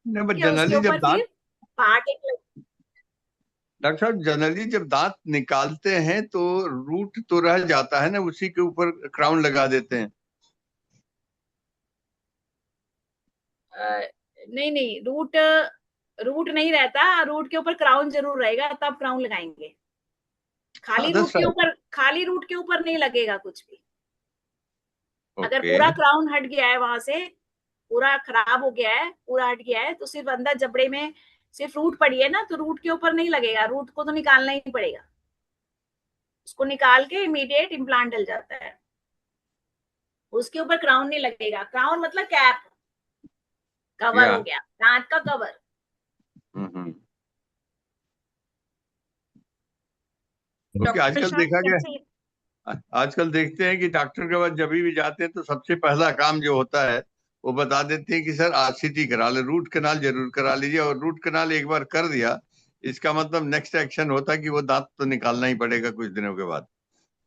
नहीं, बट उसके जनरली जब ऊपर दांत, फिर पार्ट एक डॉक्टर साहब जनरली जब दांत निकालते हैं तो रूट तो रह जाता है ना, उसी के ऊपर क्राउन लगा देते हैं। नहीं, रूट नहीं रहता। रूट के ऊपर क्राउन जरूर रहेगा, तब क्राउन लगाएंगे। खाली रूट के ऊपर नहीं लगेगा कुछ भी। अगर ओके। पूरा क्राउन हट गया है, वहां से पूरा खराब हो गया है, पूरा हट गया है, तो सिर्फ अंदर जबड़े में सिर्फ रूट पड़ी है ना, तो रूट के ऊपर नहीं लगेगा। रूट को तो निकालना ही पड़ेगा। उसको निकाल के इमीडिएट इम्प्लांट डल जाता है। उसके ऊपर क्राउन नहीं लगेगा। क्राउन मतलब कैप, कवर या हो गया, दांत का कवर। क्योंकि डॉक्टर साहब आजकल देखते हैं कि डॉक्टर के पास जब भी जाते हैं तो सबसे पहला काम जो होता है वो बता देते हैं कि सर आरसीटी करा ले, रूट कनाल जरूर करा लीजिए। और रूट कनाल एक बार कर दिया, इसका मतलब नेक्स्ट एक्शन होता है कि वो दांत तो निकालना ही पड़ेगा कुछ दिनों के बाद।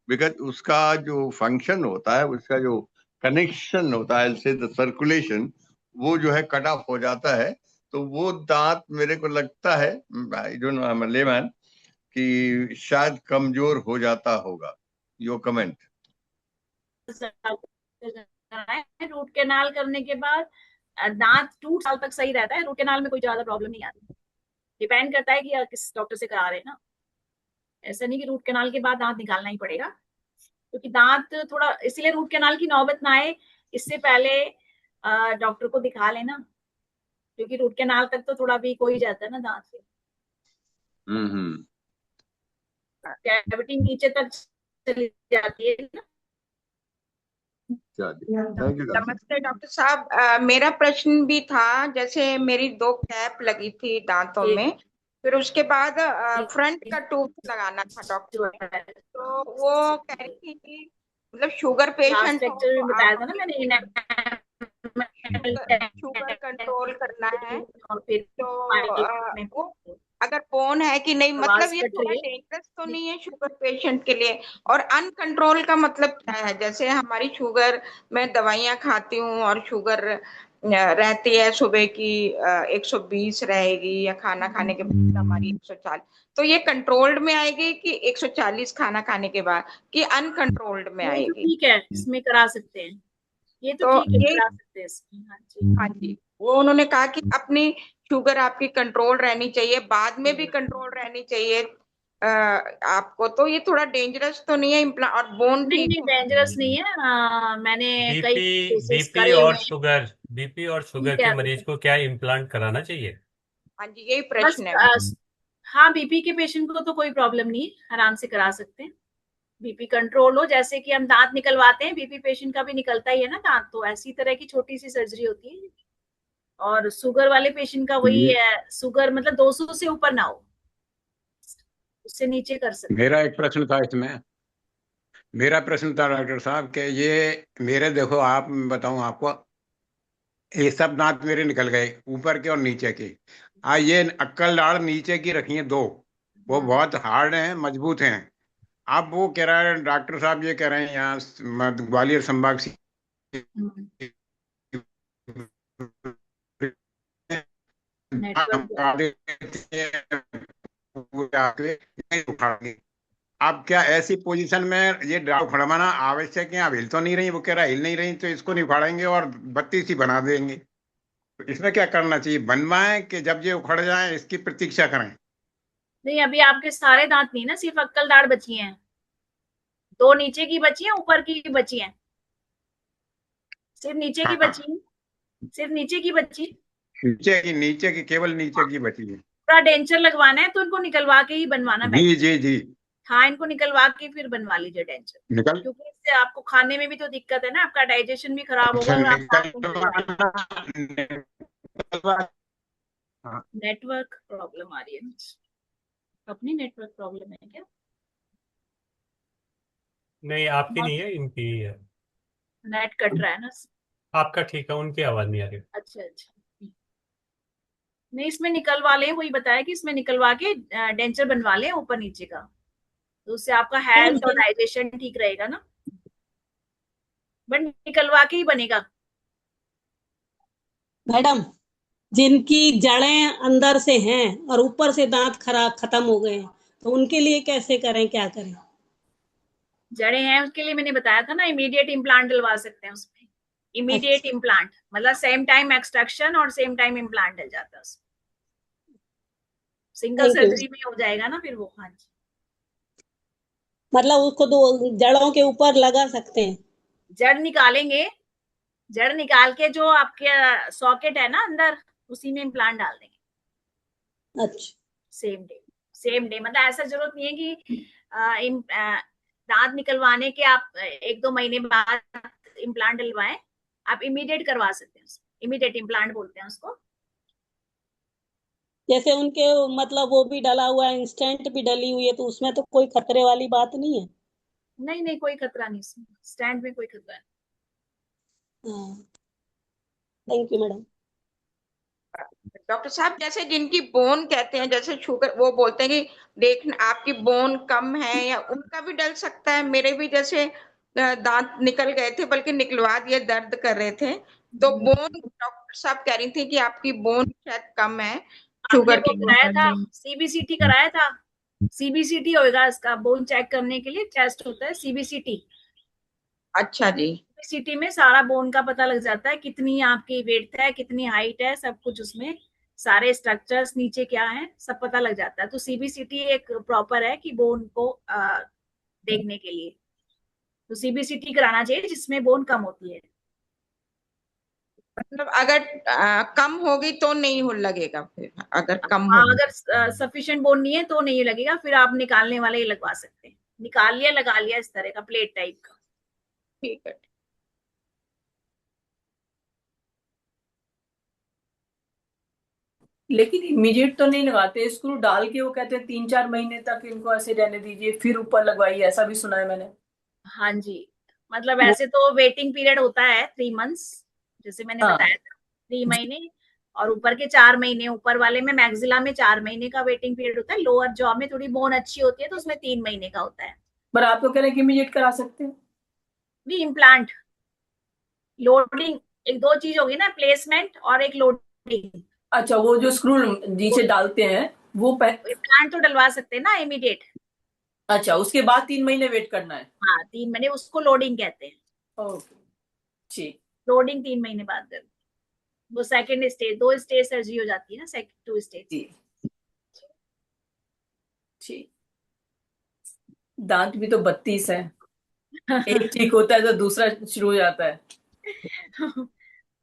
बिकॉज उसका जो फंक्शन होता है, उसका जो कनेक्शन होता है से द सर्कुलेशन, वो जो है कट ऑफ हो जाता है। तो वो दांत मेरे को लगता है, I don't know, I am a layman, कि शायद कमजोर हो जाता होगा। Your comment. रूट कैनाल करने के बाद दांत 2 साल तक सही रहता है। रूट कैनाल में कोई ज्यादा प्रॉब्लम नहीं आती। डिपेंड करता है कि आप किस डॉक्टर से करा रहे हैं ना। ऐसा नहीं कि रूट कैनाल के बाद दांत निकालना ही पड़ेगा, क्योंकि दांत थोड़ा, इसीलिए रूट कैनाल की नौबत ना आए इससे पहले डॉक्टर को दिखा लेना, क्योंकि रूट कैनाल तक तो थोड़ा वीक हो ही जाता है ना दांत से। कैविटी नीचे तक चली जाती है ना। Thank you doctor. नमस्ते डॉक्टर साहब, मेरा प्रश्न भी था। जैसे मेरी 2 कैप लगी थी दांतों में, फिर उसके बाद फ्रंट का टूथ लगाना था डॉक्टर ने। तो वो कह रही थी कि मतलब शुगर लास्ट पेशेंट हो लेक्चर तो में आप बताया था ना मैंने, शुगर कंट्रोल करना है। और फिर तो वो अगर बोन है कि नहीं, मतलब आवाज ये कट थोड़ा रही है। डेंजरस तो नहीं है शुगर पेशेंट के लिए? और अनकंट्रोल का मतलब क्या है? जैसे हमारी शुगर, मैं दवाइयां खाती हूँ और शुगर रहती है सुबह की 120 रहेगी, या खाना खाने के बाद हमारी 140। तो ये कंट्रोल्ड में आएगी कि 140 खाना खाने के बाद, कि अनकंट्रोल्ड में ये तो आएगी? ठीक है, इसमें करा सकते हैं। ये तो तो ठीक है, ये, करा सकते हैं इसमें। हाँ जी, हाँ जी, वो उन्होंने कहा कि अपनी शुगर आपकी कंट्रोल रहनी चाहिए, बाद में भी कंट्रोल रहनी चाहिए आपको। तो ये थोड़ा डेंजरस तो नहीं है इम्प्लांट? और बोन नहीं ठीक नहीं, होनी डेंजरस चाहिए? नहीं है। मैंने कई केसेस बीपी करे और हुए हैं। शुगर बीपी और शुगर ठीक है के अभी मरीज तो। को क्या इम्प्लांट कराना चाहिए? हाँ जी, यही बस प्रश्न है मेरा। हाँ, बीपी के पेशेंट को तो कोई प्रॉब्लम नहीं है, आराम से करा सकते हैं। बीपी कंट्रोल हो, जैसे कि हम दांत निकलवाते हैं, बीपी पेशेंट का भी निकलता ही है ना दांत, तो ऐसी तरह की छोटी सी सर्जरी होती है। और शुगर वाले पेशेंट का वही है, शुगर मतलब 200 से ऊपर ना हो, उससे नीचे कर सकते। मेरा एक प्रश्न था इसमें, मेरा प्रश्न था डॉक्टर साहब कि ये मेरे, देखो आप, बताऊं आपको, ये सब दांत मेरे निकल गए, ऊपर के और नीचे के। ये अक्कल दाढ़ नीचे की रखी है 2, वो बहुत हार्ड हैं, मजबूत हैं। आप वो कह रहा है डॉक्टर साहब, ये कह रहे हैं यहाँ ग्वालियर संभाग से आप क्या ऐसी पोजीशन में ये दाढ़ उखड़वाना आवश्यक है? आप हिल तो नहीं रही, वो कह रहा है हिल नहीं रही, तो इसको नहीं उखाड़ेंगे और 32 ही बना देंगे। तो इसमें क्या करना चाहिए, बनवाएं कि जब ये उखड़ जाए इसकी प्रतीक्षा करें? नहीं, अभी आपके सारे दांत नहीं ना, सिर्फ अक्कल दाढ़ बची हैं, 2 नीचे की बची हैं, ऊपर की बची हैं, सिर्फ नीचे की बची हैं, सिर्फ नीचे की बची। नीचे की केवल नीचे की बची है। पूरा डेंचर लगवाना है तो इनको निकलवा के ही बनवाना जी बेटर। जी जी, हाँ, इनको निकलवा के फिर बनवा लीजिए डेंचर, निकल, क्योंकि इससे आपको खाने में भी तो दिक्कत है ना, आपका डाइजेशन भी खराब होगा। अच्छा, और आप दांत को हाँ। नेटवर्क प्रॉब्लम आ रही है, अपनी नेटवर्क प्रॉब्लम है क्या? नहीं, आपकी नहीं है, इनकी ही है। नेट कट रहा है ना। आपका ठीक है, उनकी आवाज नहीं आ रही। अच्छा अच्छा, नहीं इसमें निकलवा लें, वही बताया कि इसमें निकलवा के डेंचर बनवा लें ऊपर नीचे का, तो उससे आपका हेल्थ और डाइजेशन ठीक रहेगा ना, बट निकलवा के ही बनेगा। मैडम, जिनकी जड़ें अंदर से हैं और ऊपर से दांत खराब खत्म हो गए हैं, तो उनके लिए कैसे करें, क्या करें? जड़ें हैं उसके लिए मैंने बताया था ना, इमीडिएट इम्प्लांट डलवा सकते हैं उसमें। इमीडिएट इम्प्लांट मतलब सेम टाइम एक्सट्रैक्शन और सेम टाइम इम्प्लांट डल जाता है उसमें, सिंगल सर्जरी में हो जाएगा ना फिर वो। हाँ जी, मतलब उसको 2 जड़ों के ऊपर लगा सकते हैं? जड़ निकालेंगे, जड़ निकाल के जो आपके सॉकेट है ना अंदर, उसी में इम्प्लांट डाल देंगे। अच्छा, सेम डे मतलब ऐसा जरूरत नहीं है कि दांत निकलवाने के आप 1-2 महीने बाद इम्प्लांट डलवाएं, आप इमीडिएट करवा सकते हैं, इमीडिएट इम्प्लांट बोलते हैं उसको। जैसे उनके मतलब वो भी डला हुआ है, इंस्टेंट भी डली हुई है, तो उसमें तो कोई खतरे वाली बात नहीं है? नहीं नहीं, कोई खतरा नहीं, स्टैंड में कोई खतरा नहीं। हाँ, थैंक यू मैडम। डॉक्टर साहब, जैसे जिनकी बोन कहते हैं, जैसे शुगर, वो बोलते हैं कि देख आपकी बोन कम है, या उनका भी डल सकता है? मेरे भी जैसे दांत निकल गए थे, बल्कि निकलवा दिए, दर्द कर रहे थे, तो बोन, डॉक्टर साहब कह रही थी कि आपकी बोन शायद कम है शुगर आपने की। वो कराया था, सीबीसीटी कराया था? सीबीसीटी होगा इसका, बोन चेक करने के लिए टेस्ट होता है सीबीसीटी। अच्छा जी। सीबीसीटी में सारा बोन का पता लग जाता है, कितनी आपकी वेट है, कितनी हाइट है, सब कुछ उसमें, सारे स्ट्रक्चर्स नीचे क्या है, सब पता लग जाता है। तो सीबीसीटी एक प्रॉपर है कि बोन को देखने के लिए, तो सीबीसीटी कराना चाहिए जिसमें बोन कम होती है। मतलब अगर कम होगी तो नहीं हो लगेगा, फिर अगर कम हाँ, हो, अगर सफिशिएंट बोन नहीं है तो नहीं लगेगा, फिर आप निकालने वाले ही लगवा सकते हैं। निकाल लिया, लगा लिया, इस तरह का प्लेट टाइप का। ठीक है। लेकिन इमीडिएट तो नहीं लगाते, स्क्रू डाल के वो कहते हैं 3-4 महीने तक इनको ऐसे रहने दीजिए, फिर ऊपर लगवाइए, ऐसा भी सुना है मैंने। हाँ जी, मतलब ऐसे तो वेटिंग पीरियड होता है 3 मंथ्स, जैसे मैंने हाँ। बताया था 3 महीने, और ऊपर के 4 महीने, ऊपर वाले में मैक्सिला में 4 महीने का वेटिंग पीरियड होता है। लोअर जॉ में थोड़ी बोन अच्छी होती है तो उसमें 3 महीने का होता है। पर आप तो कह रहे हैं कि इमीडिएट करा सकते हैं। भी इम्प्लांट लोडिंग, एक दो चीज होगी ना, प्लेसमेंट और एक लोडिंग। अच्छा, वो जो स्क्रू नीचे डालते हैं वो इम्प्लांट तो डलवा सकते हैं ना इमीडिएट। अच्छा, उसके बाद 3 महीने वेट करना है। हाँ, 3 महीने, उसको लोडिंग कहते हैं। ओके, ठीक। लोडिंग 3 महीने बाद कर, वो सेकंड स्टेज, 2 स्टेज सर्जरी हो जाती है ना, सेकंड 2 स्टेज। ठीक। दांत भी तो 32 है, एक ठीक होता है तो दूसरा शुरू हो जाता है।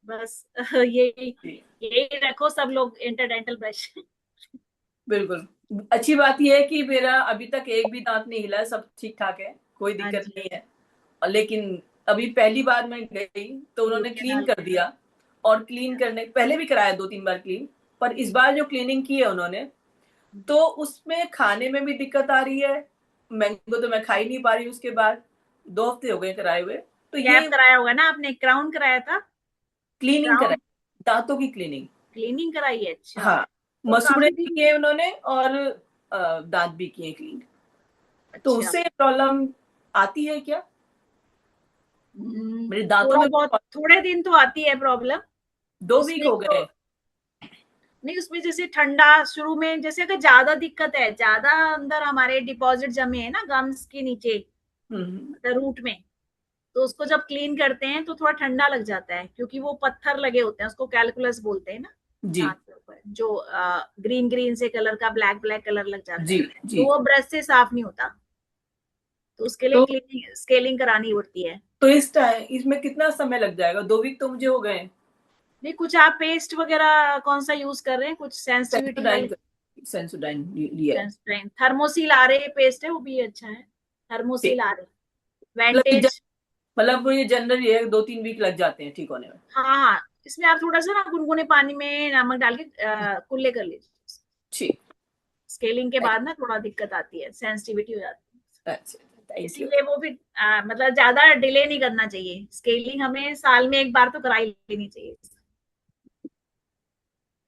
बस यही रखो सब लोग, इंटरडेंटल ब्रश। बिल्कुल, अच्छी बात यह है कि मेरा अभी तक एक भी दांत नहीं हिला है, सब ठीक ठाक है। कोई हाँ दिक्कत जी। नहीं है। और लेकिन अभी पहली बार मैं गई तो उन्होंने रूट क्लीन कैनाल कर दिया, और क्लीन करने पहले भी कराया 2-3 बार क्लीन, पर इस बार जो क्लीनिंग की है उन्होंने, तो उसमें खाने में भी दिक्कत आ रही है। मैंगो तो मैं खा ही नहीं पा रही उसके बाद, 2 हफ्ते हो गए कराए हुए। तो कैप ये कराया होगा ना आपने, क्राउन कराया था? क्लीनिंग क्राउन कराई, दांतों की क्लीनिंग। क्लीनिंग कराई है, अच्छा। हाँ, तो मसूड़े भी काफी किए उन्होंने और दांत भी किए क्लीन। तो अच्छा। उससे प्रॉब्लम आती है क्या? मेरे दांतों थोड़ा में बहुत, थोड़े दिन तो आती है प्रॉब्लम 2 वीक उसमें हो तो। गए। नहीं, उसमें जैसे ठंडा शुरू में, जैसे अगर ज्यादा दिक्कत है, ज्यादा अंदर हमारे डिपॉजिट जमे है ना गम्स के नीचे, मतलब रूट में, तो उसको जब क्लीन करते हैं तो थोड़ा ठंडा लग जाता है, क्योंकि वो पत्थर लगे होते हैं, उसको कैलकुलस बोलते हैं ना जी दांत के ऊपर, जो ग्रीन ग्रीन से कलर का ब्लैक ब्लैक कलर लग जाता जी है, जी। तो वो ब्रश से साफ नहीं होता, तो उसके लिए तो क्लीनिंग स्केलिंग करानी पड़ती है। तो इस टाइम इसमें कितना समय लग जाएगा? 2 वीक तो मुझे हो गए। नहीं, कुछ आप पेस्ट वगैरह कौन सा यूज कर रहे हैं? कुछ सेंसिटिविटी सेंसोडाइन, वाली? सेंसोडाइन लिया है। सेंसोडाइन थर्मोसिल आ रहे पेस्ट है, वो भी अच्छा है। थर्मोसिल ठीक। आ रहे, मतलब वेंटेज। मतलब ये जनरली है 2-3 वीक लग जाते हैं ठीक होने में। हाँ हाँ, इसमें आप थोड़ा सा ना गुनगुने पानी में नमक डाल के कुल्ले कर लीजिए। ठीक। स्केलिंग के बाद ना थोड़ा दिक्कत आती है, सेंसिटिविटी हो जाती अच्छा, है, थैंक यू। इसीलिए वो भी मतलब ज्यादा डिले नहीं करना चाहिए। स्केलिंग हमें साल में एक बार तो करा ही लेनी चाहिए।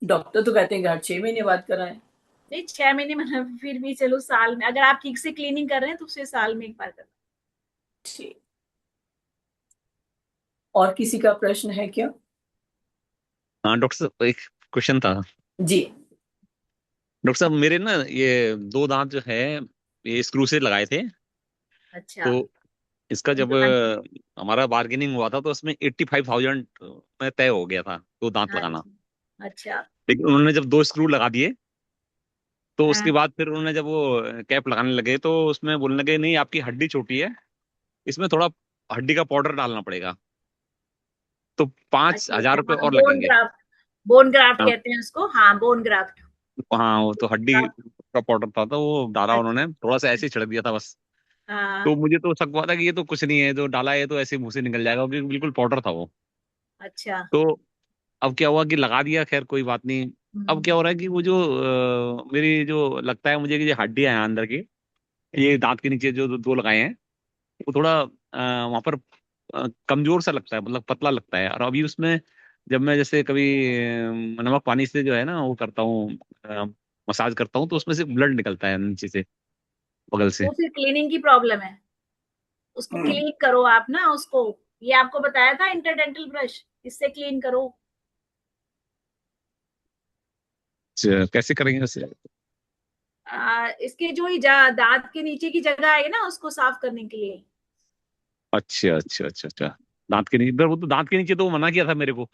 डॉक्टर तो कहते हैं कि हर 6 महीने बाद कराएं। नहीं, 6 महीने मतलब फिर भी चलो, साल में अगर आप ठीक से क्लीनिंग कर रहे हैं तो उसे साल में एक बार करना। ठीक। और किसी का प्रश्न है क्या? हाँ डॉक्टर साहब, एक क्वेश्चन था। जी। डॉक्टर साहब, मेरे ना ये दो दांत जो है, ये स्क्रू से लगाए थे। अच्छा। तो इसका जब इम्प्लांट। हमारा बार्गेनिंग हुआ था तो उसमें 85,000 में तय हो गया था दो दांत लगाना। अच्छा अच्छा। लेकिन उन्होंने जब दो स्क्रू लगा दिए तो उसके हाँ बाद फिर उन्होंने जब वो कैप लगाने लगे तो उसमें बोलने लगे नहीं आपकी हड्डी छोटी है, इसमें थोड़ा हड्डी का पाउडर डालना पड़ेगा, तो पांच अच्छा हजार अच्छा। रुपये हाँ, और बोन लगेंगे। ग्राफ्ट, बोन ग्राफ्ट हाँ, कहते हैं उसको, हाँ बोन ग्राफ्ट। हाँ वो तो हड्डी का पाउडर था तो वो डाला अच्छा। उन्होंने, थोड़ा सा ऐसे ही छिड़क दिया था बस। तो हाँ। मुझे तो शक हुआ था कि ये तो कुछ नहीं है, जो डाला है तो ऐसे मुंह से निकल जाएगा, क्योंकि बिल्कुल पाउडर था वो। अच्छा। तो अब क्या हुआ कि लगा दिया, खैर कोई बात नहीं। अब क्या हो रहा है कि वो जो मेरी जो लगता है मुझे कि ये हड्डियां हैं अंदर की, ये दांत के नीचे जो दो लगाए हैं, वो थोड़ा वहां पर कमजोर सा लगता है, मतलब पतला लगता है। और अभी उसमें जब मैं जैसे कभी नमक पानी से जो है ना वो करता हूँ, मसाज करता हूँ, तो उसमें से ब्लड निकलता है नीचे से, बगल से। वो फिर क्लीनिंग की प्रॉब्लम है, उसको क्लीन करो आप ना उसको। ये आपको बताया था इंटरडेंटल ब्रश, इससे क्लीन करो। कैसे करेंगे वैसे? इसके जो ही दांत के नीचे की जगह है ना, उसको साफ करने के लिए। अच्छा अच्छा अच्छा अच्छा। दांत के नीचे, वो तो दांत के नीचे तो मना किया था मेरे को,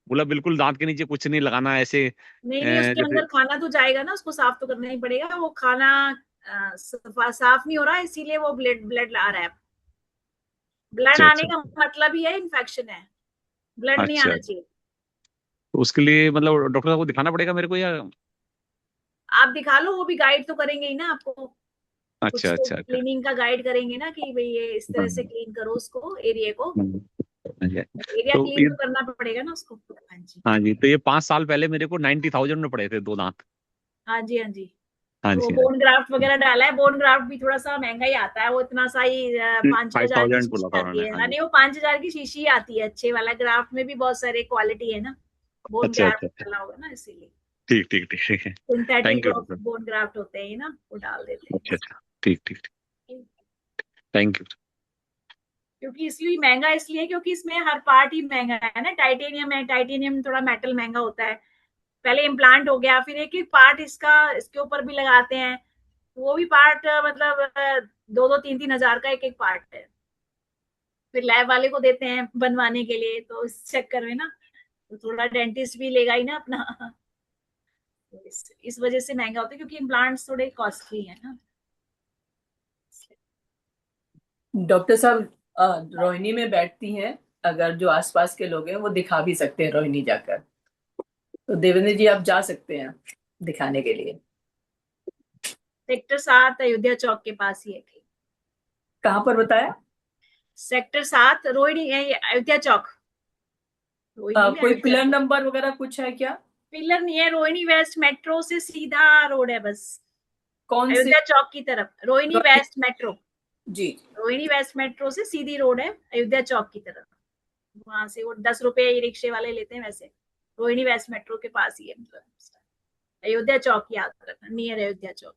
बोला बिल्कुल दांत के नीचे कुछ नहीं लगाना ऐसे। नहीं नहीं, उसके जैसे अंदर खाना तो जाएगा ना, उसको साफ तो करना ही पड़ेगा। वो खाना साफ नहीं हो रहा है, इसीलिए वो ब्लड ब्लड आ रहा है। ब्लड अच्छा आने अच्छा का मतलब ही है इन्फेक्शन है, ब्लड नहीं अच्छा। आना चाहिए। तो उसके लिए मतलब डॉक्टर साहब को दिखाना पड़ेगा मेरे को, या? आप दिखा लो, वो भी गाइड तो करेंगे ही ना आपको, अच्छा कुछ तो अच्छा अच्छा। क्लीनिंग का गाइड करेंगे ना, कि भाई ये इस तरह से हाँ, क्लीन करो उसको, एरिया को। हाँ, हाँ। एरिया तो क्लीन ये, तो करना पड़ेगा ना उसको। हाँ जी। हाँ जी, तो ये 5 साल पहले मेरे को 90,000 में पड़े थे दो दांत। हाँ जी हाँ जी। हाँ तो जी हाँ बोन ग्राफ्ट वगैरह डाला है, बोन ग्राफ्ट भी थोड़ा सा महंगा ही आता है, वो इतना सा ही जी। 5,000 की 5,000 बोला शीशी था आती उन्होंने, है। हाँ जी। यानी वो 5,000 की शीशी आती है, अच्छे वाला ग्राफ्ट में भी बहुत सारे क्वालिटी है ना, बोन अच्छा ग्राफ्ट अच्छा अच्छा। डाला होगा ना इसीलिए। ठीक ठीक ठीक ठीक है। Synthetic thank you doctor. Bone graft होते हैं ना, वो डाल देते अच्छा अच्छा, ठीक ठीक ठीक। हैं। Thank you. क्योंकि इसलिए महंगा इसलिए क्योंकि इसमें हर पार्ट ही महंगा है ना। टाइटेनियम है, टाइटेनियम थोड़ा मेटल महंगा होता है। पहले इम्प्लांट हो गया, फिर एक एक पार्ट इसका इसके ऊपर भी लगाते हैं, वो भी पार्ट मतलब 2-2, 3-3 हजार का एक एक पार्ट है। फिर लैब वाले को देते हैं बनवाने के लिए, तो इस चक्कर में ना, तो थोड़ा डेंटिस्ट भी लेगा ही ना अपना। तो इस वजह से महंगा होता है, क्योंकि इम्प्लांट्स थोड़े कॉस्टली है ना। डॉक्टर साहब रोहिणी में बैठती हैं, अगर जो आसपास के लोग हैं वो दिखा भी सकते हैं रोहिणी जाकर, तो देवेंद्र जी आप जा सकते हैं दिखाने के लिए। सेक्टर 7 अयोध्या चौक के पास ही है। कहाँ पर बताया? सेक्टर 7 रोहिणी, अयोध्या चौक। रोहिणी में कोई अयोध्या पिलर चौक। नंबर वगैरह कुछ है क्या? पिलर नहीं है, रोहिणी वेस्ट मेट्रो से सीधा रोड है बस, कौन से? अयोध्या चौक की तरफ। रोहिणी वेस्ट मेट्रो, जी। रोहिणी वेस्ट मेट्रो से सीधी रोड है अयोध्या चौक की तरफ। वहां से वो 10 रुपए रिक्शे वाले लेते हैं, वैसे रोहिणी वेस्ट मेट्रो के पास ही है, मतलब अयोध्या चौक याद रखना, नियर अयोध्या चौक।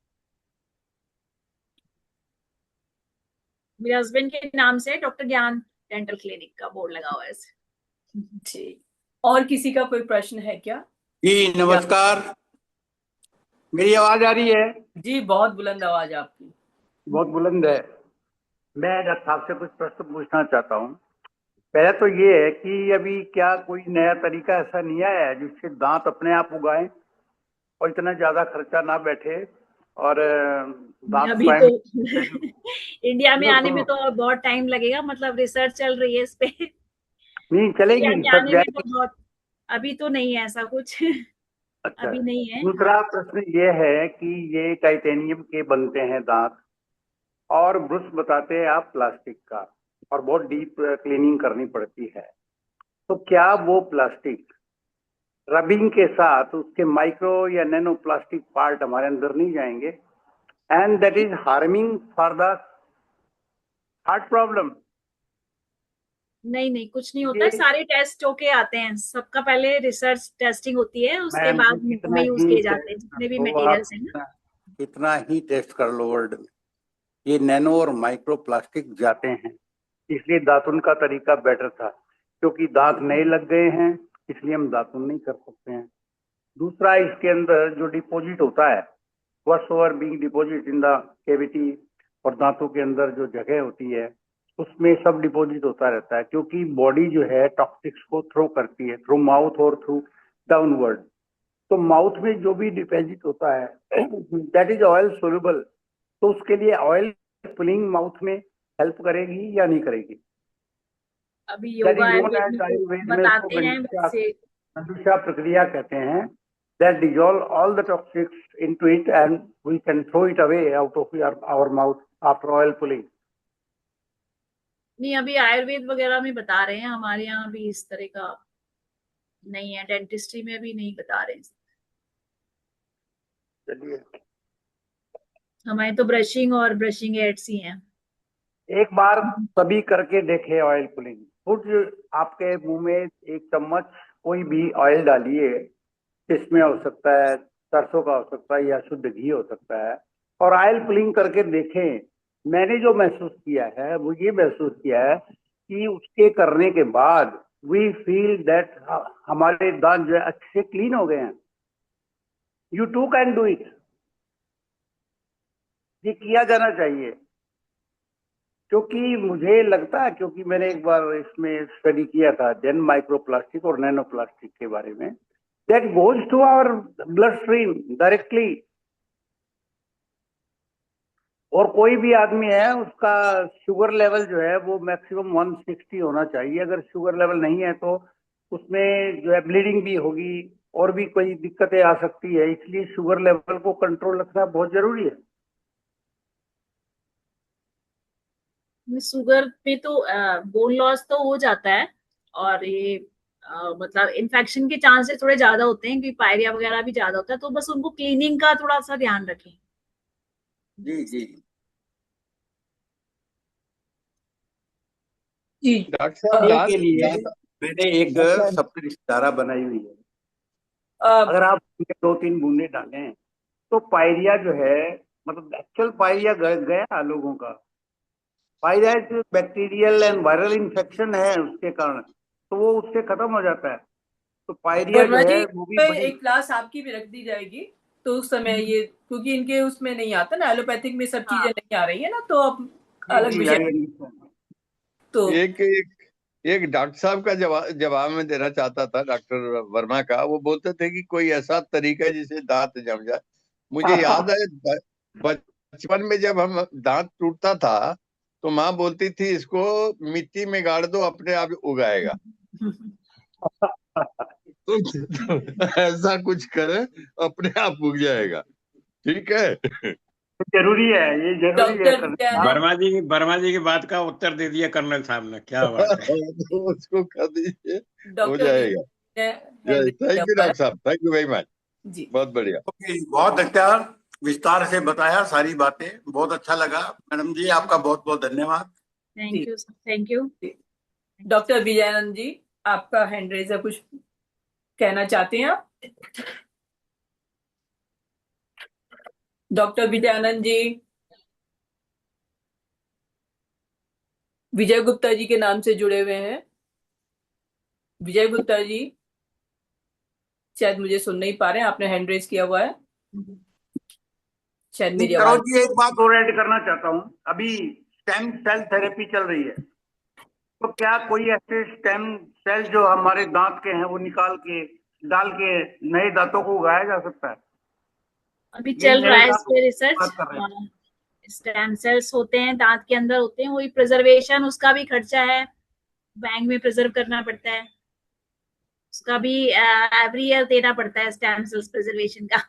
मेरे हस्बैंड के नाम से डॉक्टर ज्ञान डेंटल क्लिनिक का बोर्ड लगा हुआ है ऐसे। जी, और किसी का कोई प्रश्न है क्या? जी नमस्कार, मेरी आवाज आ रही है? जी, बहुत बुलंद आवाज आपकी। बहुत बुलंद है। मैं डॉक्टर साहब से कुछ प्रश्न पूछना चाहता हूँ। पहले तो ये है कि अभी क्या कोई नया तरीका ऐसा नहीं आया है जिससे दांत अपने आप उगाएं और इतना ज्यादा खर्चा ना बैठे और दांत अभी स्वयं तो इंडिया में आने में तो बहुत टाइम लगेगा, मतलब रिसर्च चल रही है इस पे। नहीं चलेगी इंडिया में रिसर्च आने में तो जाएगी। बहुत, अभी तो नहीं है ऐसा कुछ। अच्छा, अभी नहीं है। दूसरा प्रश्न ये है कि ये टाइटेनियम के बनते हैं दांत और ब्रुश बताते हैं आप प्लास्टिक का, और बहुत डीप क्लीनिंग करनी पड़ती है, तो क्या वो प्लास्टिक रबिंग के साथ उसके माइक्रो या नैनो प्लास्टिक पार्ट हमारे अंदर नहीं जाएंगे and that is harming for the heart problem? नहीं नहीं, कुछ नहीं होता है, सारे टेस्ट होके आते हैं, सबका पहले रिसर्च टेस्टिंग होती है, उसके बाद मुंह में यूज किए जाते हैं जितने भी मटेरियल्स हैं ना। कितना ही टेस्ट कर लो वर्ल्ड में, ये नैनो और माइक्रो प्लास्टिक जाते हैं, इसलिए दातुन का तरीका बेटर था, क्योंकि दांत नए लग गए हैं इसलिए हम दातुन नहीं कर सकते हैं। दूसरा, इसके अंदर जो डिपॉजिट होता है, what's over being deposit in the cavity, और दांतों के अंदर जो जगह होती है उसमें सब डिपॉजिट होता रहता है, क्योंकि बॉडी जो है टॉक्सिक्स को थ्रो करती है थ्रू माउथ और थ्रू डाउनवर्ड। तो माउथ में जो भी डिपॉजिट होता है दैट इज ऑयल सोल्यूबल, तो उसके लिए ऑयल पुलिंग माउथ में हेल्प करेगी या नहीं करेगी? अभी योगा आयुर्वेद में बताते हैं वैसे। गंडूशा प्रक्रिया कहते हैं, that dissolve all the toxics into it and we can throw it away out of our mouth after oil pulling. नहीं, अभी आयुर्वेद वगैरह में बता रहे हैं, हमारे यहाँ भी इस तरह का नहीं है, डेंटिस्ट्री में भी नहीं बता रहे हैं। चलिए, हमारे तो ब्रशिंग और ब्रशिंग एड्स ही हैं। एक बार सभी करके देखे ऑयल पुलिंग। कुछ आपके मुंह में एक चम्मच कोई भी ऑयल डालिए, इसमें हो सकता है सरसों का, हो सकता है या शुद्ध घी हो सकता है, और ऑयल पुलिंग करके देखें। मैंने जो महसूस किया है वो ये महसूस किया है कि उसके करने के बाद वी फील दैट हमारे दांत जो है अच्छे से क्लीन हो गए हैं। You too can do it, ये किया जाना चाहिए, क्योंकि मुझे लगता है, क्योंकि मैंने एक बार इसमें स्टडी किया था जेन माइक्रोप्लास्टिक और नैनो प्लास्टिक के बारे में, that goes to our blood stream directly, और कोई भी आदमी है उसका शुगर लेवल जो है वो मैक्सिमम 160 होना चाहिए। अगर शुगर लेवल नहीं है तो उसमें जो है ब्लीडिंग भी होगी और भी कोई दिक्कतें आ सकती है, इसलिए शुगर लेवल को कंट्रोल रखना बहुत जरूरी है। शुगर पे तो बोन लॉस तो हो जाता है, और ये मतलब इन्फेक्शन के चांसेस थोड़े ज्यादा होते हैं, क्योंकि पायरिया वगैरह भी ज्यादा होता है, तो बस उनको क्लीनिंग का थोड़ा सा ध्यान रखें। जी जी जी। डॉक्टर साहब के लिए मैंने एक सप्तऋषिधारा बनाई हुई है। अगर आप 2-3 बूंदे डालें तो पायरिया जो है, मतलब एक्चुअल पायरिया गया लोगों का, पायरिया जो बैक्टीरियल एंड वायरल इन्फेक्शन है उसके कारण, तो वो उससे खत्म हो जाता है। तो पायरिया जो है वो भी एक क्लास आपकी भी रख दी जाएगी, तो उस समय ये, क्योंकि इनके उसमें नहीं आता ना, एलोपैथिक में सब चीजें नहीं आ रही है ना, तो अब अलग विषय। तो एक डॉक्टर साहब का जवाब में देना चाहता था, डॉक्टर वर्मा का। वो बोलते थे कि कोई ऐसा तरीका है जिससे दांत जम जाए। मुझे याद है बचपन में जब हम दांत टूटता था तो माँ बोलती थी इसको मिट्टी में गाड़ दो, अपने आप उगाएगा। तो ऐसा कुछ करे, अपने आप उग जाएगा। ठीक है। जरूरी है, ये जरूरी है डॉक्टर करना। विजयानंद वर्मा जी की बात का उत्तर दे दिया कर्नल साहब ने, क्या बात है। तो उसको कर दीजिए, हो डॉक्टर जाएगा। ने हैंड रेज थैंक किया यू हुआ है। डॉक्टर साहब, थैंक यू वेरी मच, जी बहुत बढ़िया। बहुत अच्छा विस्तार से बताया सारी बातें, बहुत अच्छा लगा। मैडम जी आपका बहुत बहुत धन्यवाद। Thank you, thank you. Doctor Vijayanand ji, आपका हैंड रेज है, कुछ कहना चाहते हैं आप? डॉक्टर विजयानंद जी, विजय गुप्ता जी के नाम से जुड़े हुए हैं। विजय गुप्ता जी शायद मुझे सुन नहीं पा रहे हैं, आपने हैंड रेज किया हुआ है, शायद मेरी करो आवाज। जी, एक बात और ऐड करना चाहता हूँ। अभी स्टेम सेल थेरेपी चल रही है, तो क्या कोई ऐसे स्टेम सेल जो हमारे दांत के हैं वो निकाल के डाल के नए दांतों को उगाया जा सकता है? अभी ये चल रहा नए है इस दांतों पे की रिसर्च। बात कर रहे हैं। स्टेम सेल्स होते हैं दांत के अंदर होते हैं, वही प्रिजर्वेशन, उसका भी खर्चा है, बैंक में प्रिजर्व करना पड़ता है, उसका भी एवरी ईयर देना पड़ता है स्टेम सेल्स प्रिजर्वेशन का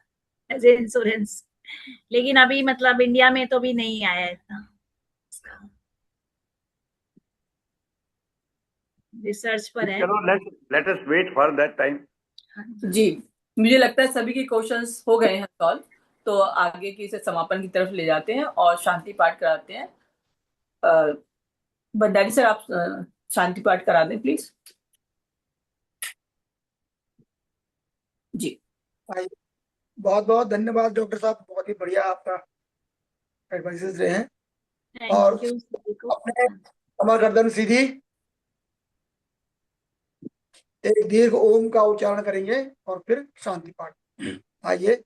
एज ए इंश्योरेंस। लेकिन अभी मतलब इंडिया में तो भी नहीं आया है इतना, रिसर्च पर है। चलो let us wait for that time. जी, मुझे लगता है सभी के क्वेश्चंस हो गए हैं सॉल्व, तो आगे की इसे समापन की तरफ ले जाते हैं और शांति पाठ कराते हैं। भंडारी सर, आप शांति पाठ करा दें प्लीज। जी बहुत बहुत धन्यवाद डॉक्टर साहब, बहुत ही बढ़िया आपका एडवाइसेस रहे हैं। और थैंक यू। अपने कमर गर्दन सीधी, एक दीर्घ ओम का उच्चारण करेंगे और फिर शांति पाठ। आइए,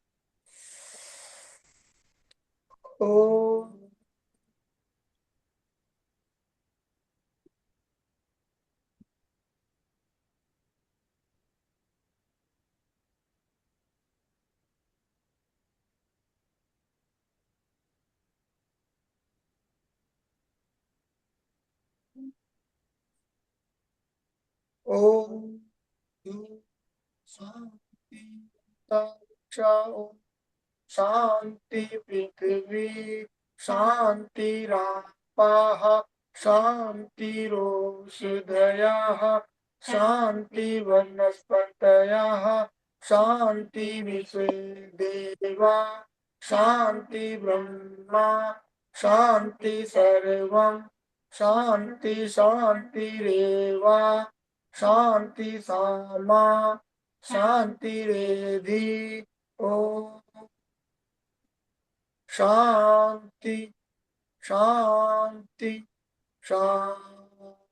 ओम ओम शांति शांति शांति पृथ्वी शांतिरापाः शांतिरोषधयः शांति वनस्पतयः शांति विश्वे देवा शांति ब्रह्मा शांति सर्वं शांति शांतिरेव शांति सामा शांतिरेधि। ओम शांति शांति शांति।